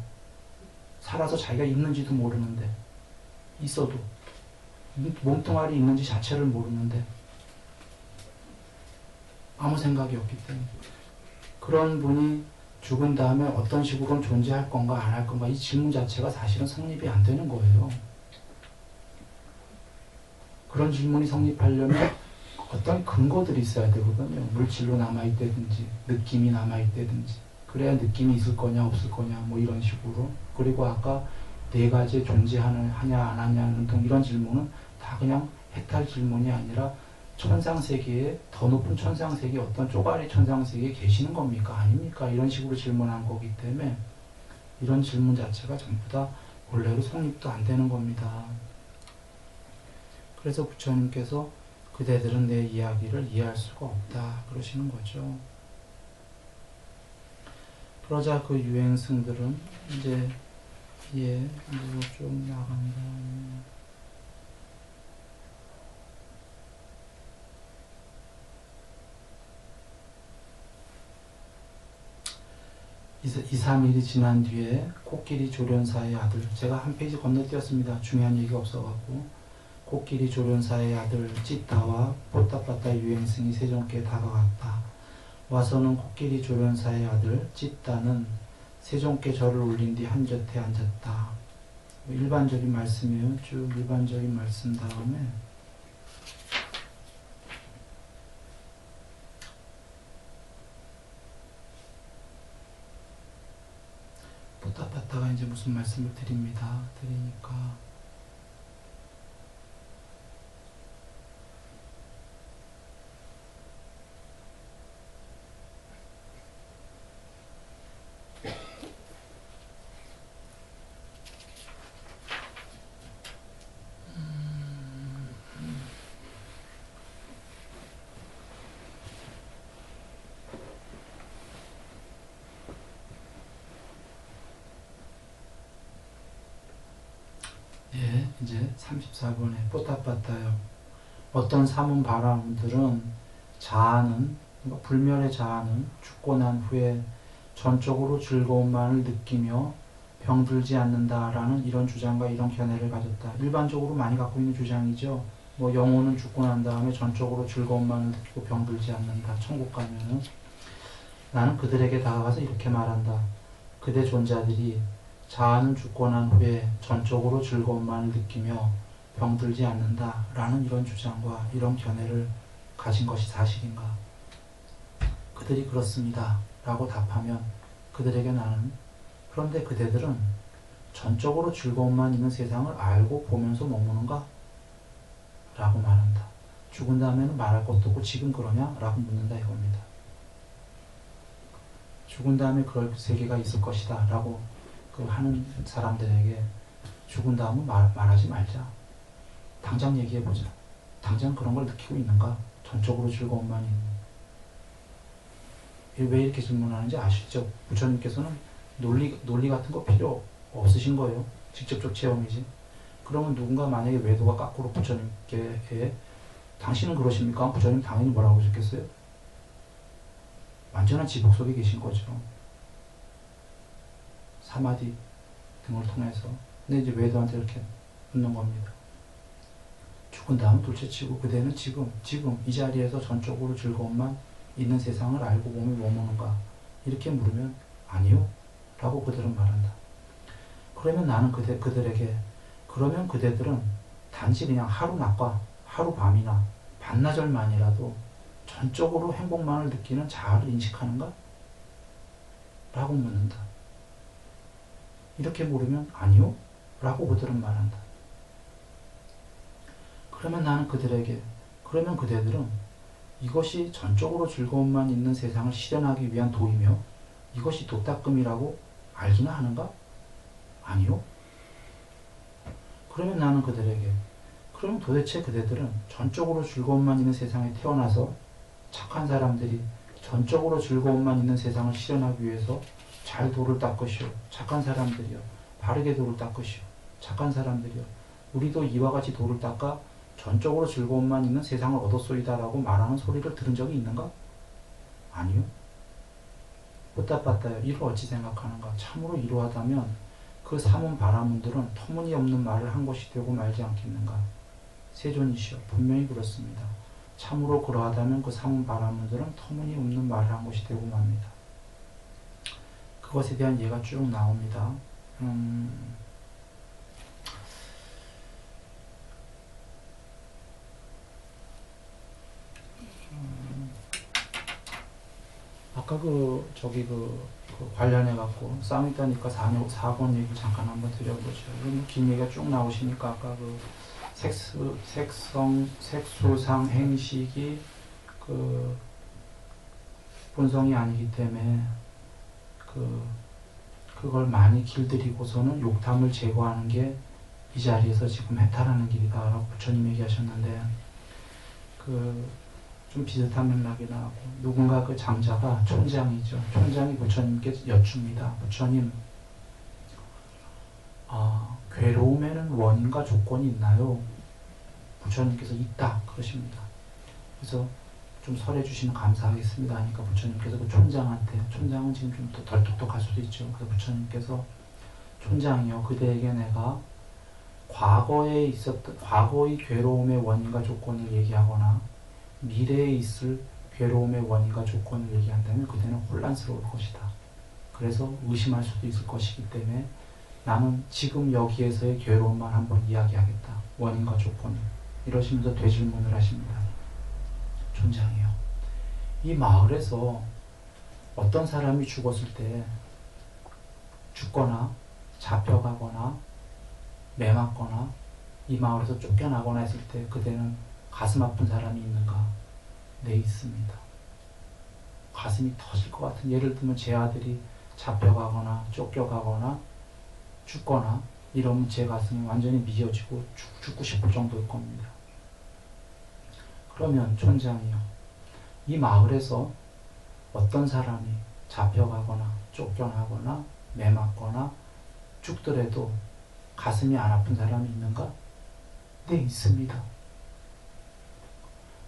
S1: 살아서 자기가 있는지도 모르는데 있어도 몸뚱아리 있는지 자체를 모르는데 아무 생각이 없기 때문에 그런 분이 죽은 다음에 어떤 식으로는 존재할 건가 안 할 건가 이 질문 자체가 사실은 성립이 안 되는 거예요. 그런 질문이 성립하려면 어떤 근거들이 있어야 되거든요. 물질로 남아있다든지 느낌이 남아있다든지 그래야 느낌이 있을 거냐 없을 거냐 뭐 이런 식으로 그리고 아까 네 가지 존재하냐 안 하냐는 등 이런 질문은 다 그냥 해탈 질문이 아니라 천상세계에 더 높은 천상세계 어떤 쪼가리 천상세계에 계시는 겁니까? 아닙니까? 이런 식으로 질문한 거기 때문에 이런 질문 자체가 전부 다 원래로 성립도 안 되는 겁니다. 그래서 부처님께서 그대들은 내 이야기를 이해할 수가 없다 그러시는 거죠. 그러자 그 유행승들은 이제 좀 나간다. 이 3일이 지난 뒤에 코끼리 조련사의 아들 제가 한 페이지 건너뛰었습니다. 중요한 얘기가 없어갖고 코끼리 조련사의 아들 찌따와 뽀따빠따 유행승이 세종께 다가갔다. 와서는 코끼리 조련사의 아들 찌따는 세종께 절을 올린 뒤 한곁에 앉았다. 일반적인 말씀이에요. 쭉 일반적인 말씀 다음에 뽀따빠따가 이제 무슨 말씀을 드리니까 이제 34번에 뽀따빠따요. 어떤 사문 바람들은 자아는 그러니까 불멸의 자아는 죽고 난 후에 전적으로 즐거움만을 느끼며 병들지 않는다라는 이런 주장과 이런 견해를 가졌다. 일반적으로 많이 갖고 있는 주장이죠. 뭐 영혼은 죽고 난 다음에 전적으로 즐거움만을 느끼고 병들지 않는다. 천국 가면은 나는 그들에게 다가가서 이렇게 말한다. 그대 존자들이 자아는 죽고 난 후에 전적으로 즐거움만을 느끼며 병들지 않는다 라는 이런 주장과 이런 견해를 가진 것이 사실인가? 그들이 그렇습니다 라고 답하면 그들에게 나는 그런데 그대들은 전적으로 즐거움만 있는 세상을 알고 보면서 머무는가? 라고 말한다. 죽은 다음에는 말할 것도 없고 지금 그러냐? 라고 묻는다 이겁니다. 죽은 다음에 그럴 세계가 있을 것이다 라고 그 하는 사람들에게 죽은 다음은 말하지 말자. 당장 얘기해보자. 당장 그런 걸 느끼고 있는가? 전적으로 즐거움만 있는. 왜 이렇게 질문하는지 아시죠? 부처님께서는 논리 같은 거 필요 없으신 거예요. 직접적 체험이지. 그러면 누군가 만약에 외도가 까꾸로 부처님께 당신은 그러십니까? 부처님 당연히 뭐라고 하셨겠어요? 완전한 지복 속에 계신 거죠. 사마디 등을 통해서. 근데 이제 외도한테 이렇게 묻는 겁니다. 죽은 다음 둘째치고 그대는 지금 이 자리에서 전적으로 즐거움만 있는 세상을 알고 몸이 머무는가? 이렇게 물으면 아니요 라고 그들은 말한다. 그러면 나는 그들에게 그러면 그대들은 단지 그냥 하루 낮과 하루 밤이나 반나절만이라도 전적으로 행복만을 느끼는 자아를 인식하는가? 라고 묻는다. 이렇게 물으면 아니요 라고 그들은 말한다. 그러면 나는 그러면 그대들은 이것이 전적으로 즐거움만 있는 세상을 실현하기 위한 도이며 이것이 도닦음이라고 알기나 하는가? 아니요. 그러면 나는 그럼 도대체 그대들은 전적으로 즐거움만 있는 세상에 태어나서 착한 사람들이 전적으로 즐거움만 있는 세상을 실현하기 위해서 잘 도를 닦으시오. 착한 사람들이요. 바르게 도를 닦으시오. 착한 사람들이요. 우리도 이와 같이 도를 닦아 전적으로 즐거움만 있는 세상을 얻었소이다라고 말하는 소리를 들은 적이 있는가? 아니요. 뿌따빠따요. 이를 어찌 생각하는가? 참으로 이러하다면 그 사문 바라문들은 터무니없는 말을 한 것이 되고 말지 않겠는가? 세존이시여, 분명히 그렇습니다. 참으로 그러하다면 그 사문 바라문들은 터무니없는 말을 한 것이 되고 맙니다. 그것에 대한 예가 쭉 나옵니다. 아까 관련해 갖고 싸움 있다니까 4번 얘기 잠깐 한번 드려보죠. 긴 얘기가 쭉 나오시니까 아까 색수상 행식이 본성이 아니기 때문에 그걸 많이 길들이고서는 욕탐을 제거하는 게 이 자리에서 지금 해탈하는 길이다라고 부처님 얘기하셨는데 좀 비슷한 맥락이 나오고 누군가 그 장자가 촌장이죠. 촌장이 부처님께 여쭙니다. 부처님, 괴로움에는 원인과 조건이 있나요? 부처님께서 있다 그러십니다. 그래서 좀 설해 주시면 감사하겠습니다 하니까 부처님께서 그 촌장은 지금 좀 덜 똑똑할 수도 있죠. 그래서 부처님께서 촌장이요, 그대에게 내가 과거의 괴로움의 원인과 조건을 얘기하거나 미래에 있을 괴로움의 원인과 조건을 얘기한다면 그대는 혼란스러울 것이다. 그래서 의심할 수도 있을 것이기 때문에 나는 지금 여기에서의 괴로움만 한번 이야기하겠다. 원인과 조건을. 이러시면서 되질문을 하십니다. 촌장이요. 이 마을에서 어떤 사람이 죽었을 때 죽거나 잡혀가거나 매맞거나 이 마을에서 쫓겨나거나 했을 때 그대는 가슴 아픈 사람이 있는가? 네, 있습니다. 가슴이 터질 것 같은, 예를 들면 제 아들이 잡혀가거나 쫓겨가거나 죽거나 이러면 제 가슴이 완전히 미어지고 죽고 싶을 정도일 겁니다. 그러면 촌장이요, 이 마을에서 어떤 사람이 잡혀가거나 쫓겨나거나 매맞거나 죽더라도 가슴이 안 아픈 사람이 있는가? 네, 있습니다.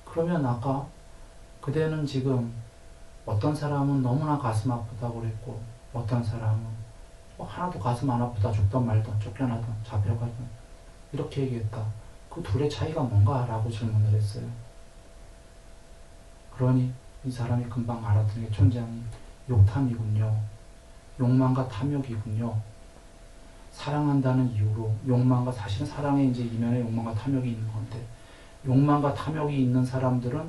S1: 그러면 아까 그대는 지금 어떤 사람은 너무나 가슴 아프다고 그랬고 어떤 사람은 하나도 가슴 안 아프다, 죽던 말던 쫓겨나던 잡혀가던 이렇게 얘기했다. 그 둘의 차이가 뭔가? 라고 질문을 했어요. 그러니 이 사람이 금방 알아듣는 게 촌장이 욕탐이군요. 욕망과 탐욕이군요. 사랑한다는 이유로 욕망과, 사실은 사랑에 이제 이면에 욕망과 탐욕이 있는 건데, 욕망과 탐욕이 있는 사람들은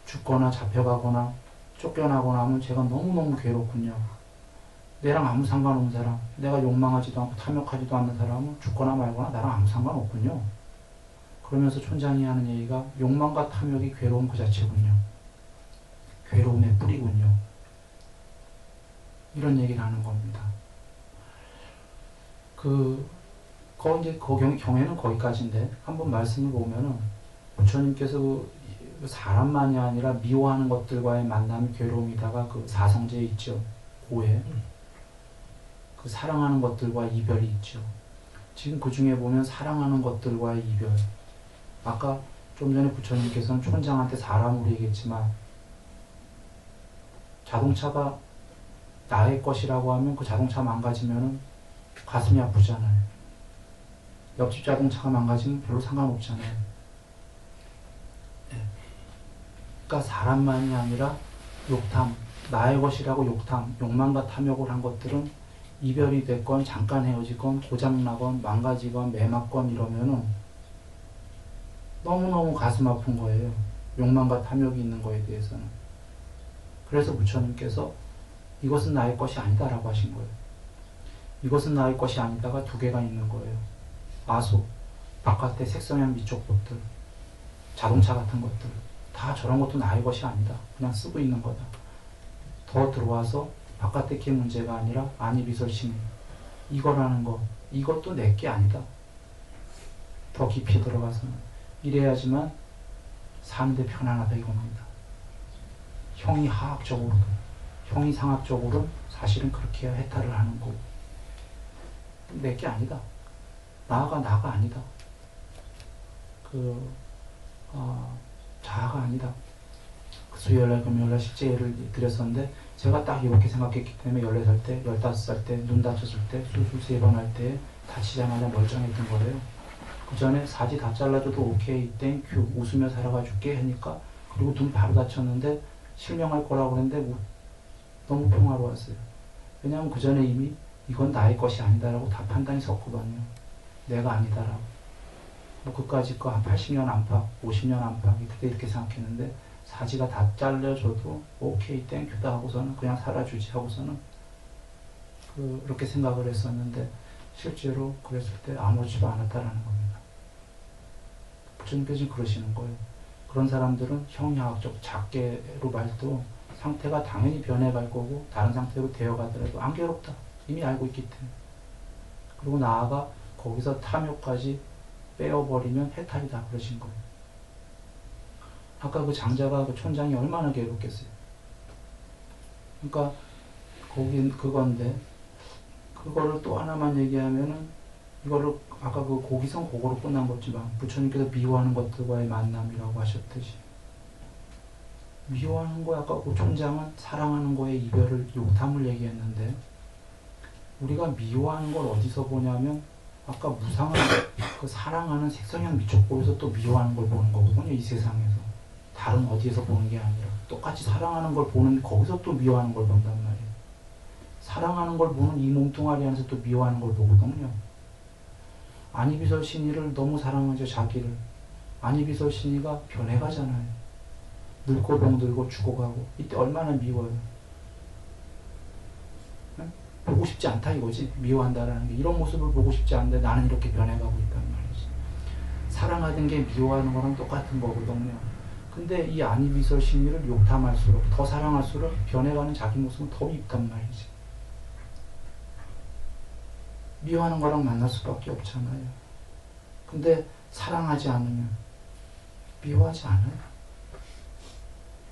S1: 죽거나 잡혀가거나 쫓겨나거나 하면 제가 너무너무 괴롭군요. 내랑 아무 상관없는 사람, 내가 욕망하지도 않고 탐욕하지도 않는 사람은 죽거나 말거나 나랑 아무 상관없군요. 그러면서 촌장이 하는 얘기가 욕망과 탐욕이 괴로움 그 자체군요. 괴로움의 뿌리군요. 이런 얘기를 하는 겁니다. 이제 경애는 거기까지인데 한번 말씀을 보면은 부처님께서 그 사람만이 아니라 미워하는 것들과의 만남이 괴로움이다가 그 사성제에 있죠. 오해. 그 사랑하는 것들과 이별이 있죠. 지금 그 중에 보면 사랑하는 것들과의 이별. 아까 좀 전에 부처님께서는 촌장한테 사람으로 얘기했지만 자동차가 나의 것이라고 하면 그 자동차 망가지면 가슴이 아프잖아요. 옆집 자동차가 망가지면 별로 상관없잖아요. 네. 그러니까 사람만이 아니라 욕탐, 나의 것이라고 욕탐, 욕망과 탐욕을 한 것들은 이별이 됐건 잠깐 헤어지건 고장나건 망가지건 매맞건 이러면은 너무너무 가슴 아픈 거예요. 욕망과 탐욕이 있는 거에 대해서는. 그래서 부처님께서 이것은 나의 것이 아니다라고 하신 거예요. 이것은 나의 것이 아니다가 두 개가 있는 거예요. 아소, 바깥에 색성향 미촉 것들, 자동차 같은 것들, 다 저런 것도 나의 것이 아니다. 그냥 쓰고 있는 거다. 더 들어와서 바깥의 게 문제가 아니라 아니비설심, 이거라는 거, 이것도 내 게 아니다. 더 깊이 들어가서는 이래야지만 사는데 편안하다 이겁니다. 형이 하학적으로, 형이 상학적으로 사실은 그렇게 해야 해탈을 하는 거고, 내 게 아니다. 나가 아니다. 자아가 아니다. 수요일날 금요일날 실제 예를 드렸었는데 제가 딱 이렇게 생각했기 때문에 14살 때, 15살 때, 눈 다쳤을 때, 수술 3번 할 때 다치자마자 멀쩡했던 거예요. 그 전에 사지 다 잘라줘도 오케이, 땡큐, 웃으며 살아가 줄게 하니까, 그리고 눈 바로 다쳤는데 실명할 거라고 그랬는데 너무 평화로웠어요. 왜냐하면 그 전에 이미 이건 나의 것이 아니다라고 다 판단이 섰거든요. 내가 아니다라고. 그까짓 거 한 80년 안팎, 50년 안팎 그때 이렇게 생각했는데 사지가 다 잘려줘도 오케이 땡큐다 하고서는 그냥 살아주지 하고서는 그렇게 생각을 했었는데 실제로 그랬을 때 아무렇지도 않았다라는 겁니다. 부처님께서 지금 그러시는 거예요. 그런 사람들은 형이학적 작게로 말도 상태가 당연히 변해갈 거고 다른 상태로 되어가더라도 안 괴롭다. 이미 알고 있기 때문에. 그리고 나아가 거기서 탐욕까지 빼어버리면 해탈이다 그러신 거예요. 아까 그 장자가 그 촌장이 얼마나 괴롭겠어요. 그러니까 거긴 그건데 그거를 또 하나만 얘기하면은 이거를 아까 그 고기성 그거로 끝난 거지만 부처님께서 미워하는 것들과의 만남이라고 하셨듯이 미워하는 거 아까 그 촌장은 사랑하는 거에 이별을 욕탐을 얘기했는데 우리가 미워하는 걸 어디서 보냐면 아까 무상한 그 사랑하는 색성향 미촉보에서 또 미워하는 걸 보는 거거든요. 이 세상에서 다른 어디에서 보는 게 아니라 똑같이 사랑하는 걸 보는 거기서 또 미워하는 걸 본단 말이에요. 사랑하는 걸 보는 이 몸뚱아리 안에서 또 미워하는 걸 보거든요. 아니비설 신이를 너무 사랑하죠. 자기를. 아니비설 신이가 변해가잖아요. 늙고 병들고 죽어가고 이때 얼마나 미워요. 보고 싶지 않다 이거지. 미워한다라는 게 이런 모습을 보고 싶지 않은데 나는 이렇게 변해가고 있단 말이지. 사랑하던 게 미워하는 거랑 똑같은 거거든요. 근데 이 아니비설 심리를 욕탐할수록 더 사랑할수록 변해가는 자기 모습은 더 밉단 말이지. 미워하는 거랑 만날 수밖에 없잖아요. 근데 사랑하지 않으면 미워하지 않아요.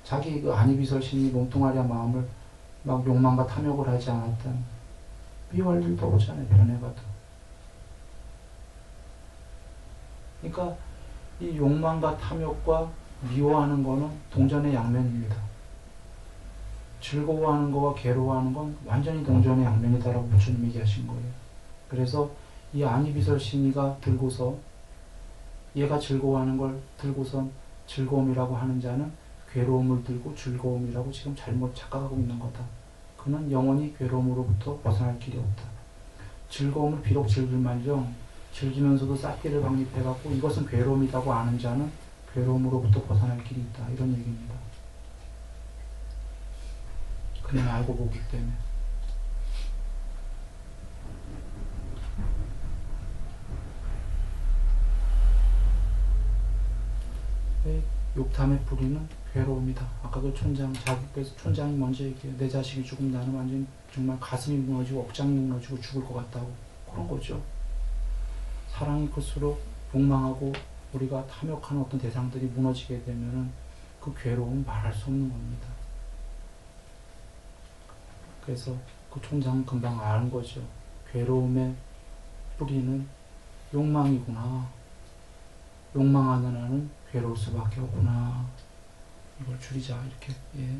S1: 자기 그 아니비설 심리 몸뚱아리와 마음을 막 욕망과 탐욕을 하지 않았다면 미워할 일도 없잖아요. 변해가도. 그러니까 이 욕망과 탐욕과 미워하는 거는 동전의 양면입니다. 즐거워하는 거와 괴로워하는 건 완전히 동전의 양면이다라고 부처님 얘기하신 거예요. 그래서 이 아니비설 심리가 들고서 얘가 즐거워하는 걸 들고선 즐거움이라고 하는 자는 괴로움을 들고 즐거움이라고 지금 잘못 착각하고 있는 거다. 그는 영원히 괴로움으로부터 벗어날 길이 없다. 즐거움을 비록 즐길 말정 즐기면서도 싹기를 방립해갖고 이것은 괴로움이라고 아는 자는 괴로움으로부터 벗어날 길이 있다. 이런 얘기입니다. 그냥 알고 보기 때문에. 욕탐의 뿌리는 괴로움이다. 아까 그 촌장, 자기께서 촌장이 먼저 얘기해요. 내 자식이 죽으면 나는 완전 정말 가슴이 무너지고 억장이 무너지고 죽을 것 같다고. 그런 거죠. 사랑이 클수록 욕망하고 우리가 탐욕하는 어떤 대상들이 무너지게 되면은 그 괴로움 말할 수 없는 겁니다. 그래서 그 총장은 금방 아는 거죠. 괴로움의 뿌리는 욕망이구나. 욕망하는 한은 괴로울 수밖에 없구나. 이걸 줄이자 이렇게. 예.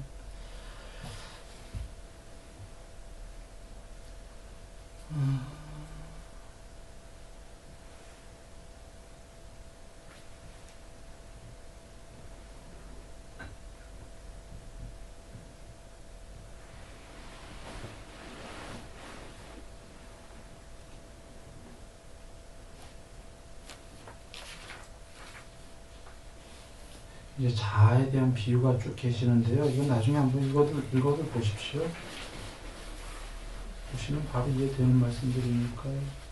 S1: 이제 자아에 대한 비유가 쭉 계시는데요. 이건 나중에 한번 읽어들 보십시오. 보시면 바로 이해되는 말씀들이니까요.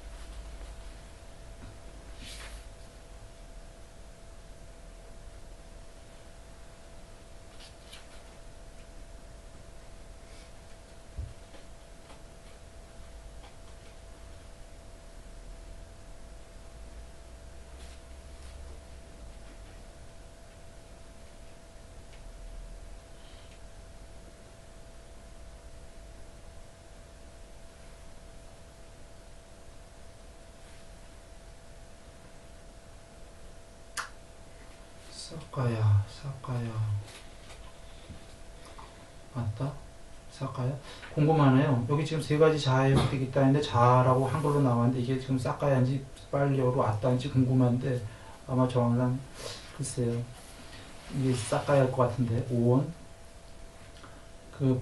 S1: 사카야. 맞다? 사카야? 궁금하네요. 여기 지금 세 가지 자아의 획득이 있다는데 자아라고 한글로 나왔는데 이게 지금 사카야인지 빨리어로 왔다인지 궁금한데 아마 정확한 글쎄요. 이게 사카야일 것 같은데 5원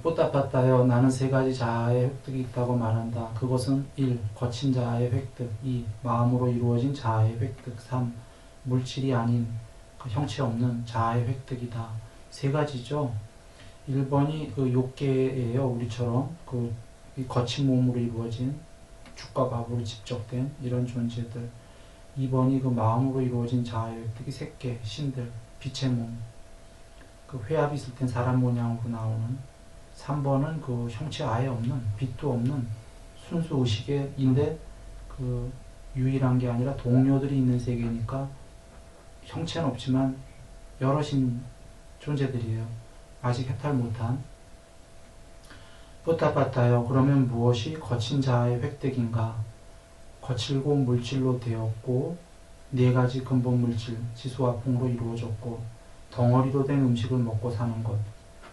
S1: 뽀따빠따요. 나는 세 가지 자아의 획득이 있다고 말한다. 그것은 1. 거친 자아의 획득 2. 마음으로 이루어진 자아의 획득 3. 물질이 아닌 형체 없는 자아의 획득이다. 세 가지죠. 1번이 욕계예요. 우리처럼 이 거친 몸으로 이루어진 죽과 밥으로 집적된 이런 존재들. 2번이 마음으로 이루어진 자아의 획득이 색계, 신들, 빛의 몸. 회합이 있을 땐 사람 모양으로 나오는. 3번은 형체 아예 없는, 빛도 없는 순수 의식인데 유일한 게 아니라 동료들이 있는 세계니까 형체는 없지만 여럿인 존재들이에요. 아직 해탈 못한. 뽀따빠따요. 그러면 무엇이 거친 자아의 획득인가? 거칠고 물질로 되었고 네 가지 근본 물질, 지수와 풍으로 이루어졌고 덩어리로 된 음식을 먹고 사는 것.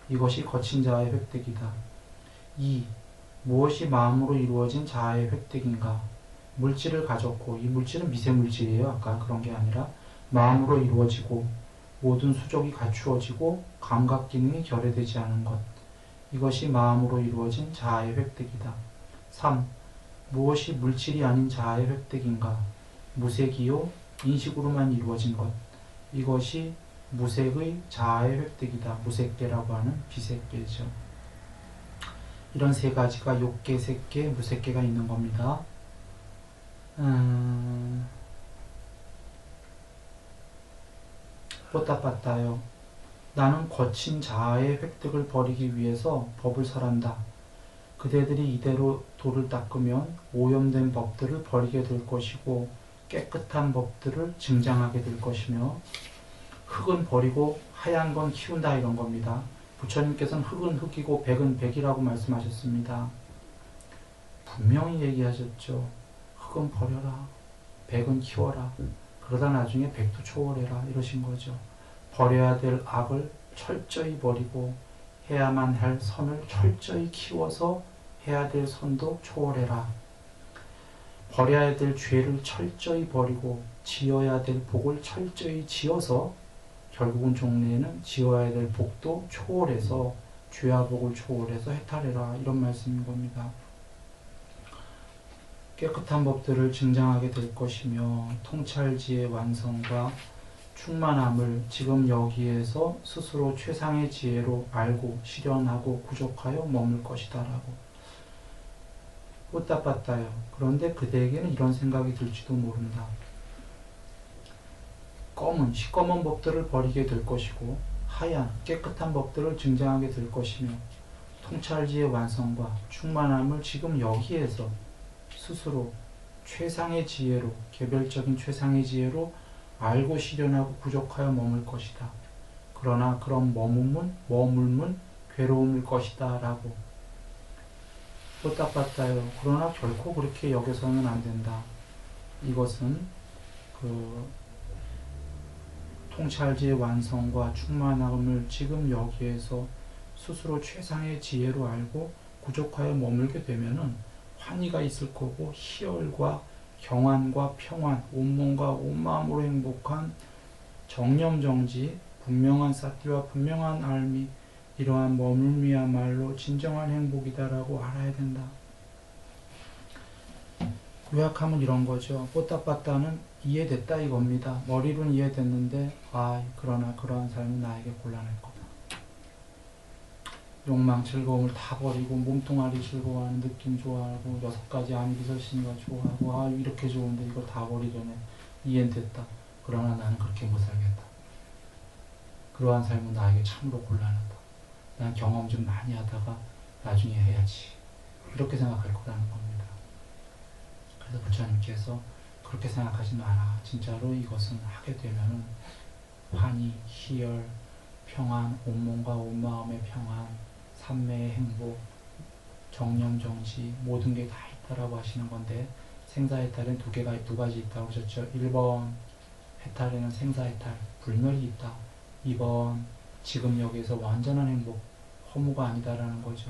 S1: 이것이 거친 자아의 획득이다. 2. 무엇이 마음으로 이루어진 자아의 획득인가? 물질을 가졌고 이 물질은 미세물질이에요. 아까 그런 게 아니라 마음으로 이루어지고 모든 수족이 갖추어지고 감각 기능이 결여되지 않은 것. 이것이 마음으로 이루어진 자아의 획득이다. 3. 무엇이 물질이 아닌 자아의 획득인가? 무색이요 인식으로만 이루어진 것. 이것이 무색의 자아의 획득이다. 무색계라고 하는 비색계죠. 이런 세 가지가 욕계, 색계, 무색계가 있는 겁니다. 뽀따빠따요. 나는 거친 자아의 획득을 버리기 위해서 법을 설한다. 그대들이 이대로 돌을 닦으면 오염된 법들을 버리게 될 것이고 깨끗한 법들을 증장하게 될 것이며 흙은 버리고 하얀 건 키운다 이런 겁니다. 부처님께서는 흙은 흙이고 백은 백이라고 말씀하셨습니다. 분명히 얘기하셨죠. 흙은 버려라. 백은 키워라. 그러다 나중에 백도 초월해라 이러신 거죠. 버려야 될 악을 철저히 버리고 해야만 할 선을 철저히 키워서 해야 될 선도 초월해라. 버려야 될 죄를 철저히 버리고 지어야 될 복을 철저히 지어서 결국은 종래에는 지어야 될 복도 초월해서 죄와 복을 초월해서 해탈해라 이런 말씀인 겁니다. 깨끗한 법들을 증장하게 될 것이며 통찰지의 완성과 충만함을 지금 여기에서 스스로 최상의 지혜로 알고 실현하고 구족하여 머물 것이다 라고. 뽀따빠따요. 그런데 그대에게는 이런 생각이 들지도 모른다. 시꺼먼 법들을 버리게 될 것이고 하얀 깨끗한 법들을 증장하게 될 것이며 통찰지의 완성과 충만함을 지금 여기에서 스스로 최상의 지혜로, 개별적인 최상의 지혜로 알고 실현하고 부족하여 머물 것이다. 그러나 그런 머물문 괴로움일 것이다 라고. 뽀딱빠따요. 그러나 결코 그렇게 여겨서는 안 된다. 이것은 그 통찰지의 완성과 충만함을 지금 여기에서 스스로 최상의 지혜로 알고 부족하여 머물게 되면은 환희가 있을 거고, 희열과 경안과 평안, 온몸과 온마음으로 행복한 정념정지, 분명한 사티와 분명한 알미, 이러한 머물미야말로 진정한 행복이다라고 알아야 된다. 요약하면 이런 거죠. 뽀딱빠따는 이해됐다 이겁니다. 머리로는 이해됐는데 그러나 그러한 삶은 나에게 곤란할 거다. 욕망, 즐거움을 다 버리고 몸뚱아리 즐거워하는 느낌 좋아하고 6가지 안비설신과 좋아하고 이렇게 좋은데 이걸 다 버리려네. 이해는 됐다. 그러나 나는 그렇게 못 살겠다. 그러한 삶은 나에게 참으로 곤란하다. 난 경험 좀 많이 하다가 나중에 해야지. 이렇게 생각할 거라는 겁니다. 그래서 부처님께서 그렇게 생각하지 마라. 진짜로 이것은 하게 되면은 환희, 희열, 평안, 온몸과 온마음의 평안, 삼매의 행복, 정념정시 모든 게 다 있다라고 하시는 건데, 생사해탈은 두 가지 있다고 하셨죠. 1번 해탈에는 생사해탈, 불멸이 있다. 2번 지금 여기에서 완전한 행복, 허무가 아니다라는 거죠.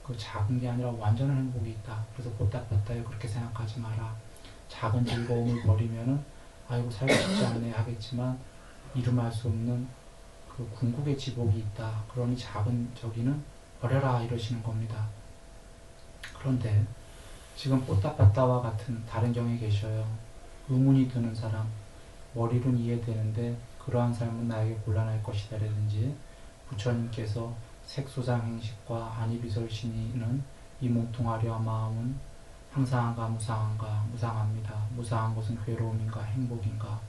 S1: 그 작은 게 아니라 완전한 행복이 있다. 그래서 뽀딱빠따요. 그렇게 생각하지 마라. 작은 즐거움을 버리면은 아이고 살고 싶지 않네 하겠지만 이름할 수 없는 그 궁극의 지복이 있다. 그러니 작은 저기는 버려라 이러시는 겁니다. 그런데 지금 뽀딱빠따와 같은 다른 경에 계셔요. 의문이 드는 사람, 머리로는 이해되는데 그러한 삶은 나에게 곤란할 것이다 라든지, 부처님께서 색소상행식과 안이비설신이는 이 몸뚱아리와 마음은 항상한가 무상한가. 무상합니다. 무상한 것은 괴로움인가 행복인가.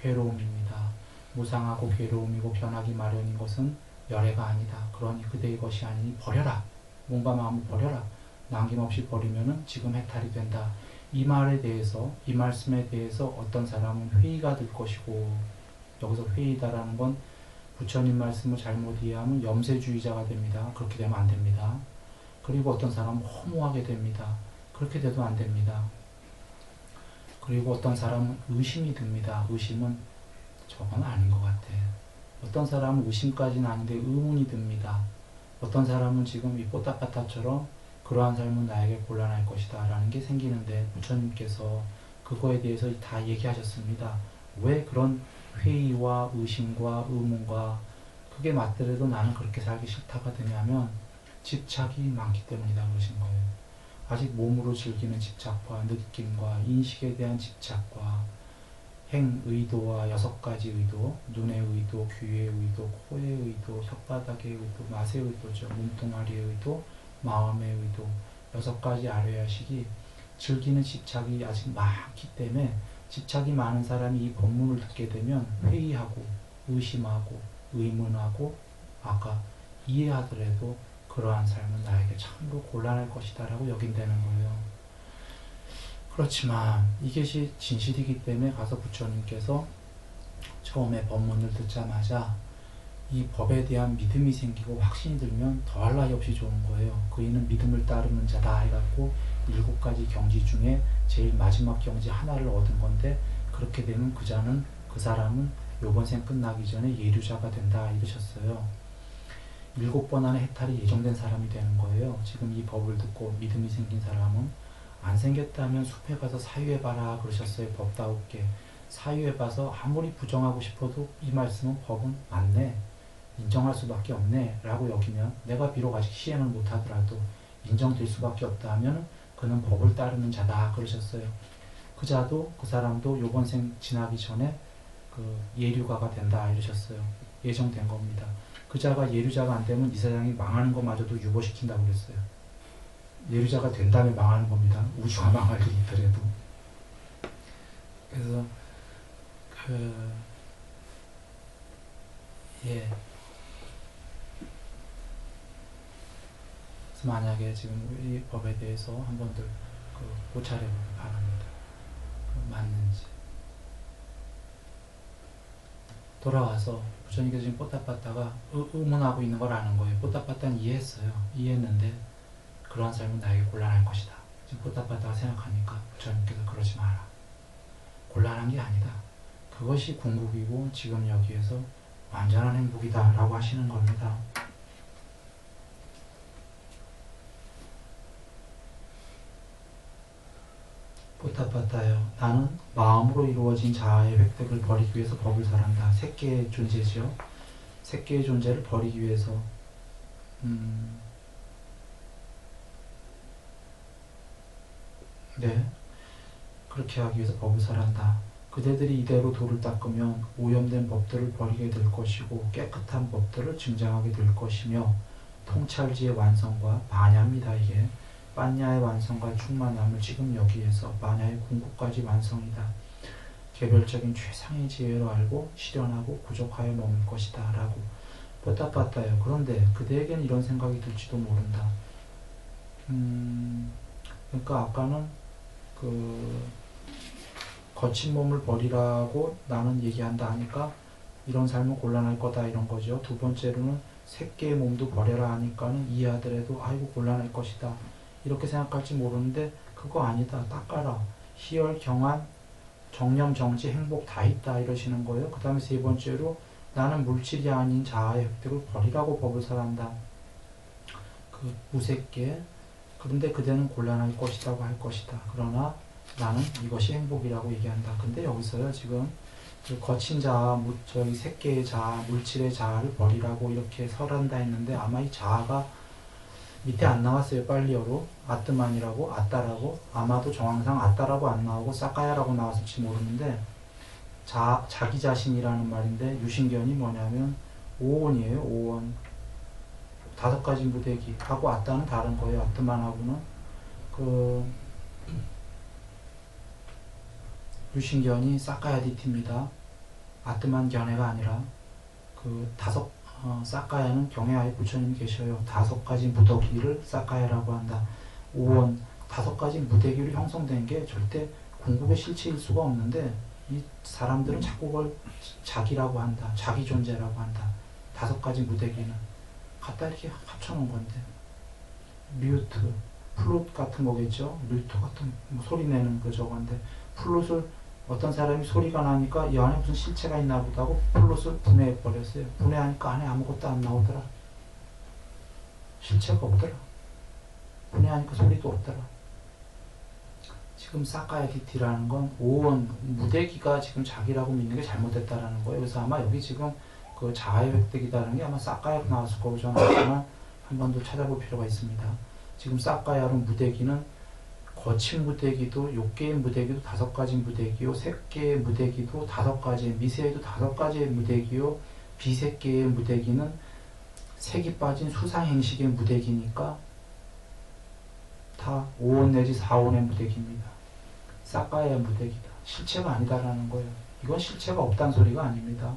S1: 괴로움입니다. 무상하고 괴로움이고 변하기 마련인 것은 열애가 아니다. 그러니 그대의 것이 아니니 버려라. 몸과 마음을 버려라. 남김없이 버리면은 지금 해탈이 된다. 이 말에 대해서, 이 말씀에 대해서 어떤 사람은 회의가 될 것이고, 여기서 회의다라는 건 부처님 말씀을 잘못 이해하면 염세주의자가 됩니다. 그렇게 되면 안 됩니다. 그리고 어떤 사람은 허무하게 됩니다. 그렇게 돼도 안 됩니다. 그리고 어떤 사람은 의심이 듭니다. 의심은 저건 아닌 것 같아. 어떤 사람은 의심까지는 아닌데 의문이 듭니다. 어떤 사람은 지금 이 뽀딱빠따처럼 그러한 삶은 나에게 곤란할 것이다 라는 게 생기는데, 부처님께서 그거에 대해서 다 얘기하셨습니다. 왜 그런 회의와 의심과 의문과 그게 맞더라도 나는 그렇게 살기 싫다가 되냐면 집착이 많기 때문이다 그러신 거예요. 아직 몸으로 즐기는 집착과 느낌과 인식에 대한 집착과 행의도와 6가지 의도, 눈의 의도, 귀의 의도, 코의 의도, 혓바닥의 의도, 맛의 의도죠. 몸뚱아리의 의도, 마음의 의도, 6가지 아뢰야식이 즐기는 집착이 아직 많기 때문에, 집착이 많은 사람이 이 법문을 듣게 되면 회의하고 의심하고 의문하고 아까 이해하더라도 그러한 삶은 나에게 참으로 곤란할 것이다 라고 여긴다는 거예요. 그렇지만 이것이 진실이기 때문에 가서 부처님께서 처음에 법문을 듣자마자 이 법에 대한 믿음이 생기고 확신이 들면 더할 나위 없이 좋은 거예요. 그이는 믿음을 따르는 자다 해갖고 7가지 경지 중에 제일 마지막 경지 하나를 얻은 건데, 그렇게 되면 그 사람은 요번 생 끝나기 전에 예류자가 된다 이러셨어요. 7번 안에 해탈이 예정된 사람이 되는 거예요. 지금 이 법을 듣고 믿음이 생긴 사람은 안 생겼다면 숲에 가서 사유해봐라 그러셨어요. 법다우께 사유해봐서 아무리 부정하고 싶어도 이 말씀은 법은 맞네, 인정할 수밖에 없네 라고 여기면, 내가 비록 아직 시행을 못하더라도 인정될 수밖에 없다 하면 그는 법을 따르는 자다 그러셨어요. 그 사람도 요번 생 지나기 전에 그 예류가가 된다 이러셨어요. 예정된 겁니다. 그 자가 예류자가 안 되면 이 세상이 망하는 것마저도 유보시킨다고 그랬어요. 예류자가 된 다음에 망하는 겁니다. 우주가 망할 일이 있더라도. 그래서 그래서 만약에 지금 이 법에 대해서 한 번들 고찰해 보기 바랍니다. 맞는지. 돌아와서 부처님께서 지금 뽀따빠따가 의문하고 있는 걸 아는 거예요. 뽀따빠따는 이해했어요. 이해했는데 그러한 삶은 나에게 곤란할 것이다. 지금 뽀따빠따가 생각하니까 부처님께서 그러지 마라. 곤란한 게 아니다. 그것이 궁극이고 지금 여기에서 완전한 행복이다 라고 하시는 겁니다. 뽀따빠따요. 나는 마음으로 이루어진 자아의 획득을 버리기 위해서 법을 설한다. 색계의 존재지요. 색계의 존재를 버리기 위해서 네, 그렇게 하기 위해서 법을 설한다. 그대들이 이대로 도를 닦으면 오염된 법들을 버리게 될 것이고 깨끗한 법들을 증장하게 될 것이며 통찰지의 완성과 반야입니다. 이게 반야의 완성과 충만함을 지금 여기에서 반야의 궁극까지 완성이다. 개별적인 최상의 지혜로 알고 실현하고 구족하여 머물 것이다 라고 뽀따빠따요. 그런데 그대에게는 이런 생각이 들지도 모른다. 그러니까 아까는 거친 몸을 버리라고 나는 얘기한다 하니까 이런 삶은 곤란할 거다 이런 거죠. 두 번째로는 새끼의 몸도 버려라 하니까는 이해하더라도 아이고 곤란할 것이다 이렇게 생각할지 모르는데 그거 아니다. 닦아라. 희열, 경안, 정념, 정지, 행복 다 있다 이러시는 거예요. 그 다음에 세 번째로 나는 물질이 아닌 자아의 획득을 버리라고 법을 설한다. 그 무색계. 그런데 그대는 곤란할 것이라고 할 것이다. 그러나 나는 이것이 행복이라고 얘기한다. 근데 여기서요 지금 그 거친 자아, 저기 색계의 자아, 물질의 자아를 버리라고 이렇게 설한다 했는데 아마 이 자아가 밑에 안 나왔어요. 빨리어로 아뜨만이라고 아따라고 아마도 정황상 아따라고 안 나오고 사카야라고 나왔을지 모르는데 자기 자신이라는 말인데 유신견이 뭐냐면 오원이에요. 오원. 5가지 무대기 하고 아따는 다른 거예요. 아뜨만하고는 유신견이 사카야디티입니다. 아뜨만 견해가 아니라 사카야는 경해하에 부처님이 계셔요. 5가지 무더기를 사카야라고 한다. 오원 5가지 무대기로 형성된 게 절대 궁극의 실체일 수가 없는데 이 사람들은 자꾸 그걸 자기라고 한다. 자기 존재라고 한다. 5가지 무대기는 갖다 이렇게 합쳐놓은 건데 류트, 플룻 같은 거겠죠. 류트 같은 소리 내는 그 저건데 플룻을 어떤 사람이 소리가 나니까 이 안에 무슨 실체가 있나 보다고 플룻을 분해해버렸어요. 분해하니까 안에 아무것도 안 나오더라. 실체가 없더라. 분해하니까 소리도 없더라. 지금 사카야디티라는 건 오원, 무대기가 지금 자기라고 믿는 게 잘못됐다라는 거예요. 그래서 아마 여기 지금 그 자아의 획득이라는 게 아마 사카야로 나왔을 거고 저는 아마 한 번 더 찾아볼 필요가 있습니다. 지금 사카야로 무대기는 거친 무대기도, 욕계의 무대기도 5가지 무대기요, 색계의 무대기도 5가지, 미세에도 5가지의 무대기요, 비색계의 무대기는 색이 빠진 수상행식의 무대기니까 다 5원 내지 4원의 무대기입니다. 사카야의 무대기다. 실체가 아니다라는 거예요. 이건 실체가 없다는 소리가 아닙니다.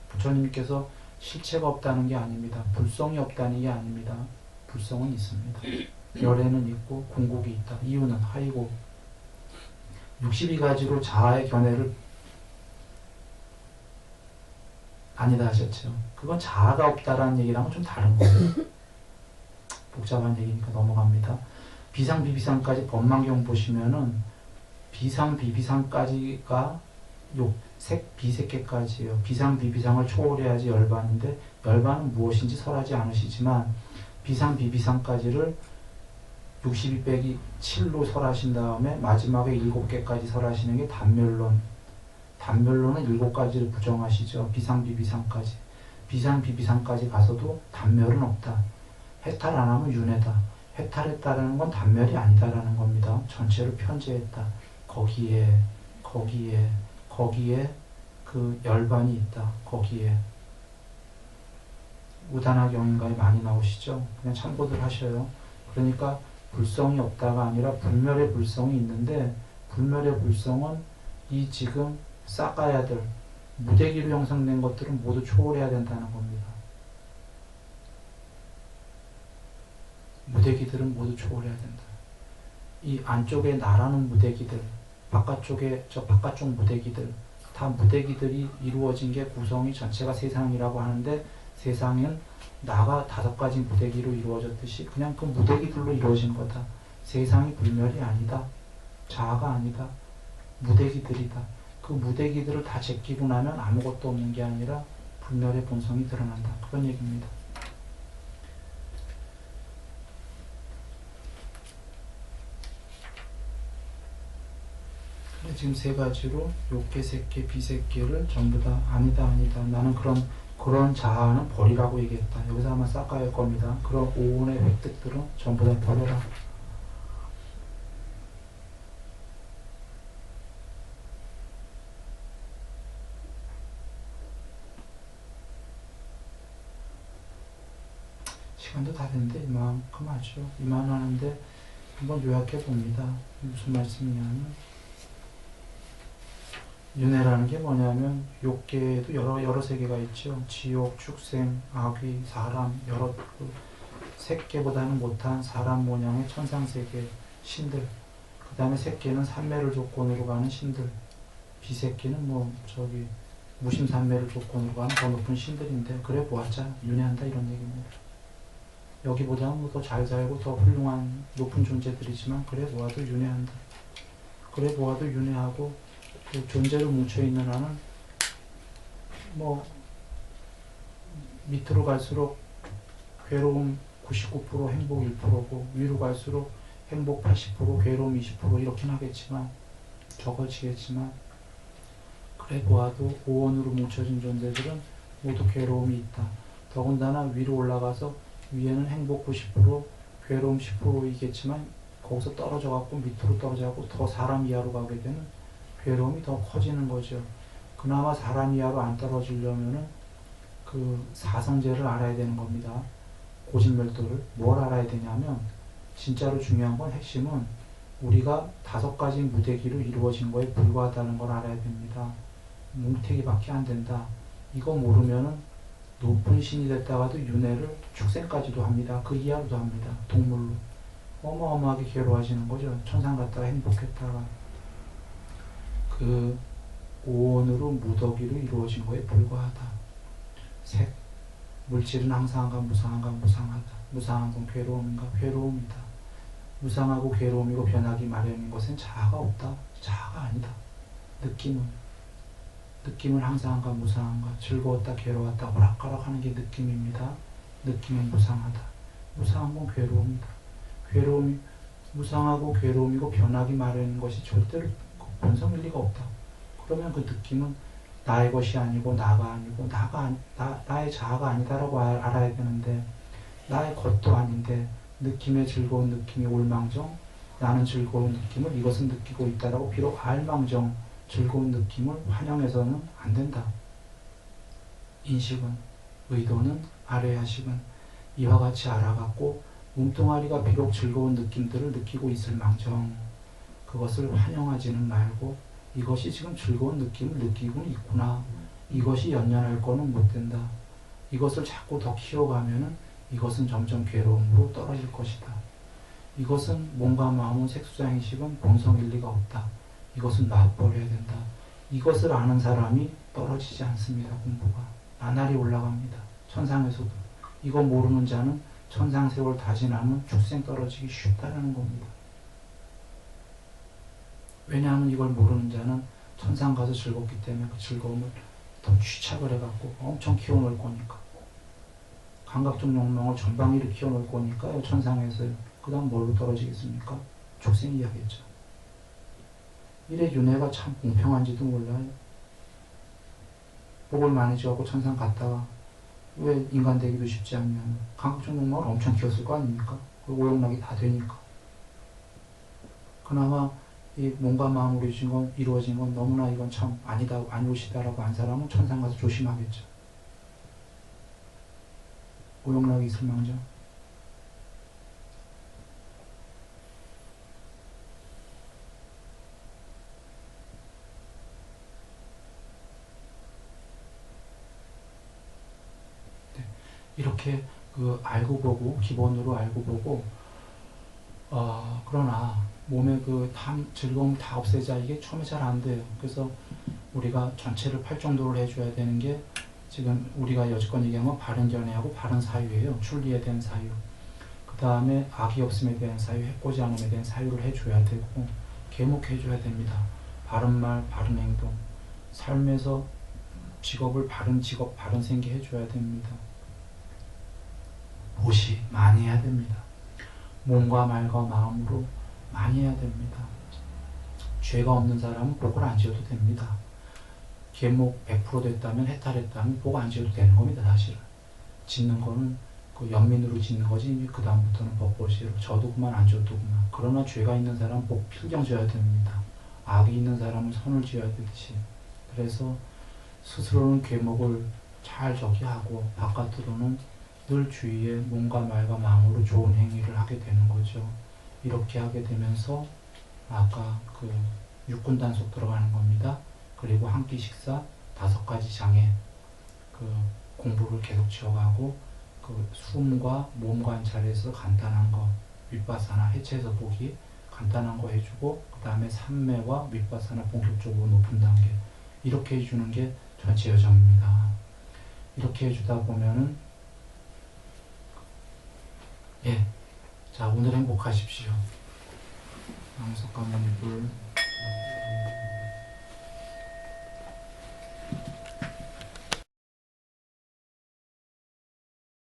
S1: 부처님께서 실체가 없다는 게 아닙니다. 불성이 없다는 게 아닙니다. 불성은 있습니다. 열애는 있고 궁극이 있다. 이유는 하이고 62가지로 자아의 견해를 아니다 하셨죠. 그건 자아가 없다라는 얘기랑은 좀 다른 거예요. 복잡한 얘기니까 넘어갑니다. 비상 비비상까지 법망경 보시면은 비상 비비상까지가 욕색 비색계까지예요. 비상 비비상을 초월해야지 열반인데 열반은 무엇인지 설하지 않으시지만 비상 비비상까지를 62 빼기 7로 설하신 다음에 마지막에 7개까지 설하시는 게 단멸론. 단멸론은 7가지를 부정하시죠. 비상 비비상까지. 비상 비비상까지 가서도 단멸은 없다. 해탈 안 하면 윤회다. 해탈했다라는 건 단멸이 아니다라는 겁니다. 전체를 편제했다. 거기에 그 열반이 있다. 거기에 우다나경인가에 많이 나오시죠. 그냥 참고들 하셔요. 그러니까 불성이 없다가 아니라 불멸의 불성이 있는데 불멸의 불성은 이 지금 사카야들 무대기로 형성된 것들은 모두 초월해야 된다는 겁니다. 무대기들은 모두 초월해야 된다. 이 안쪽에 나라는 무대기들, 바깥쪽에 저 바깥쪽 무대기들, 다 무대기들이 이루어진 게 구성이 전체가 세상이라고 하는데, 세상은 나가 5가지 무대기로 이루어졌듯이 그냥 그 무대기들로 이루어진 거다. 세상이 불멸이 아니다. 자아가 아니다. 무대기들이다. 그 무대기들을 다 제끼고 나면 아무것도 없는 게 아니라 불멸의 본성이 드러난다. 그런 얘기입니다. 지금 3가지로 욕계, 색계, 비색계를 전부 다 아니다, 아니다. 나는 그런 자아는 버리라고 얘기했다. 여기서 아마 싹가야 할 겁니다. 그런 오온의 획득들은 전부 다 버려라. 시간도 다 됐는데 이만큼 하죠. 이만 하는데 한번 요약해 봅니다. 무슨 말씀이냐면, 윤회라는 게 뭐냐면, 욕계에도 여러 세계가 있죠. 지옥, 축생, 아귀, 사람, 여러 색계보다는 못한 사람 모양의 천상세계 신들. 그 다음에 색계는 삼매를 조건으로 가는 신들. 비색계는 무심삼매를 조건으로 가는 더 높은 신들인데, 그래 보았자 윤회한다 이런 얘기입니다. 여기보다는 더 잘 살고 더 훌륭한 높은 존재들이지만 그래 보아도 윤회한다. 그래 보아도 윤회하고 그 존재로 뭉쳐있는 한은 밑으로 갈수록 괴로움 99%, 행복 1%고 위로 갈수록 행복 80%, 괴로움 20% 이렇긴 하겠지만 적어지겠지만, 그래 보아도 오원으로 뭉쳐진 존재들은 모두 괴로움이 있다. 더군다나 위로 올라가서 위에는 행복 90%, 괴로움 10%이겠지만 거기서 떨어져 갖고 밑으로 떨어져 갖고 더 사람 이하로 가게 되는 괴로움이 더 커지는 거죠. 그나마 사람 이하로 안 떨어지려면은 그 사성제를 알아야 되는 겁니다. 고진멸도를. 뭘 알아야 되냐면, 진짜로 중요한 건, 핵심은 우리가 5가지 무대기로 이루어진 거에 불과하다는 걸 알아야 됩니다. 뭉태기밖에 안 된다. 이거 모르면은 높은 신이 됐다가도 윤회를 축생까지도 합니다. 그 이하로도 합니다. 동물로. 어마어마하게 괴로워지는 거죠. 천상 갔다가 행복했다가. 그 오온으로 무더기로 이루어진 거에 불과하다. 색. 물질은 항상한가 무상한가 무상하다. 무상한 건 괴로움인가 괴로움이다. 무상하고 괴로움이고 변하기 마련인 것은 자아가 없다. 자아가 아니다. 느낌은 항상한가 무상한가, 즐거웠다 괴로웠다 오락가락하는 게 느낌입니다. 느낌은 무상하다. 무상한 건 괴로움이다. 괴로움이 무상하고 괴로움이고 변하기 마련인 것이 절대로 본성일 리가 없다. 그러면 그 느낌은 나의 것이 아니고 나가 아니고 나의 자아가 아니다라고 알아야 되는데, 나의 것도 아닌데 느낌의 즐거운 느낌이 올망정 나는 즐거운 느낌을 이것은 느끼고 있다라고 비록 알망정 즐거운 느낌을 환영해서는 안 된다. 인식은, 의도는, 아래야식은 이와 같이 알아갖고 몸뚱아리가 비록 즐거운 느낌들을 느끼고 있을 망정 그것을 환영하지는 말고, 이것이 지금 즐거운 느낌을 느끼고는 있구나. 이것이 연연할 거는 못 된다. 이것을 자꾸 더 키워가면은 이것은 점점 괴로움으로 떨어질 것이다. 이것은 몸과 마음은 색수장의식은 본성일 리가 없다. 이것은 놔버려야 된다. 이것을 아는 사람이 떨어지지 않습니다. 공부가 나날이 올라갑니다. 천상에서도. 이거 모르는 자는 천상세월 다 지나면 축생 떨어지기 쉽다라는 겁니다. 왜냐하면 이걸 모르는 자는 천상 가서 즐겁기 때문에 그 즐거움을 더 취착을 해갖고 엄청 키워놓을 거니까, 감각적 욕망을 전방위로 키워놓을 거니까 천상에서요. 그 다음 뭘로 떨어지겠습니까? 축생이 하겠죠. 이래 윤회가 참 공평한지도 몰라요. 복을 많이 지어갖고 천상 갔다가 왜 인간 되기도 쉽지 않냐면 감각적 욕망을 엄청 키웠을 거 아닙니까? 그리고 오용락이 다 되니까. 그나마 이 몸과 마음으로 이루어진 건 너무나 이건 참 아니다, 아니오시다라고 한 사람은 천상 가서 조심하겠죠. 오용락이 있을 망정. 네. 이렇게 알고 보고, 기본으로 알고 보고, 그러나 몸의 그 즐거움 다 없애자. 이게 처음에 잘 안 돼요. 그래서 우리가 전체를 팔 정도를 해줘야 되는 게 지금 우리가 여지껏 얘기한 건 바른 견해하고 바른 사유예요. 출리에 대한 사유. 그 다음에 악이 없음에 대한 사유, 해코지 않음에 대한 사유를 해줘야 되고 계목해줘야 됩니다. 바른 말, 바른 행동. 삶에서 직업을 바른 직업, 바른 생계 해줘야 됩니다. 모시 많이 해야 됩니다. 몸과 말과 마음으로 많이 해야 됩니다. 죄가 없는 사람은 복을 안 지어도 됩니다. 계목 100% 됐다면, 해탈했다면 복 안 지어도 되는 겁니다. 사실은 짓는 거는 그 연민으로 짓는 거지, 그 다음부터는 법보시로 저도 그만 안 줘도 그만. 그러나 죄가 있는 사람은 복 필경 지어야 됩니다. 악이 있는 사람은 선을 지어야 되듯이. 그래서 스스로는 계목을 잘 하고 바깥으로는 늘 주위에 몸과 말과 마음으로 좋은 행위를 하게 되는 거죠. 이렇게 하게 되면서 아까 그 육군 단속 들어가는 겁니다. 그리고 한 끼 식사 5가지 장애 그 공부를 계속 지어가고 그 숨과 몸 관찰에서 간단한 거 윗바사나 해체해서 보기 간단한 거 해주고 그 다음에 삼매와 윗바사나 본격적으로 높은 단계 이렇게 해주는 게 전체 여정입니다. 이렇게 해주다 보면은 자 오늘 행복하십시오. 양석가모니 불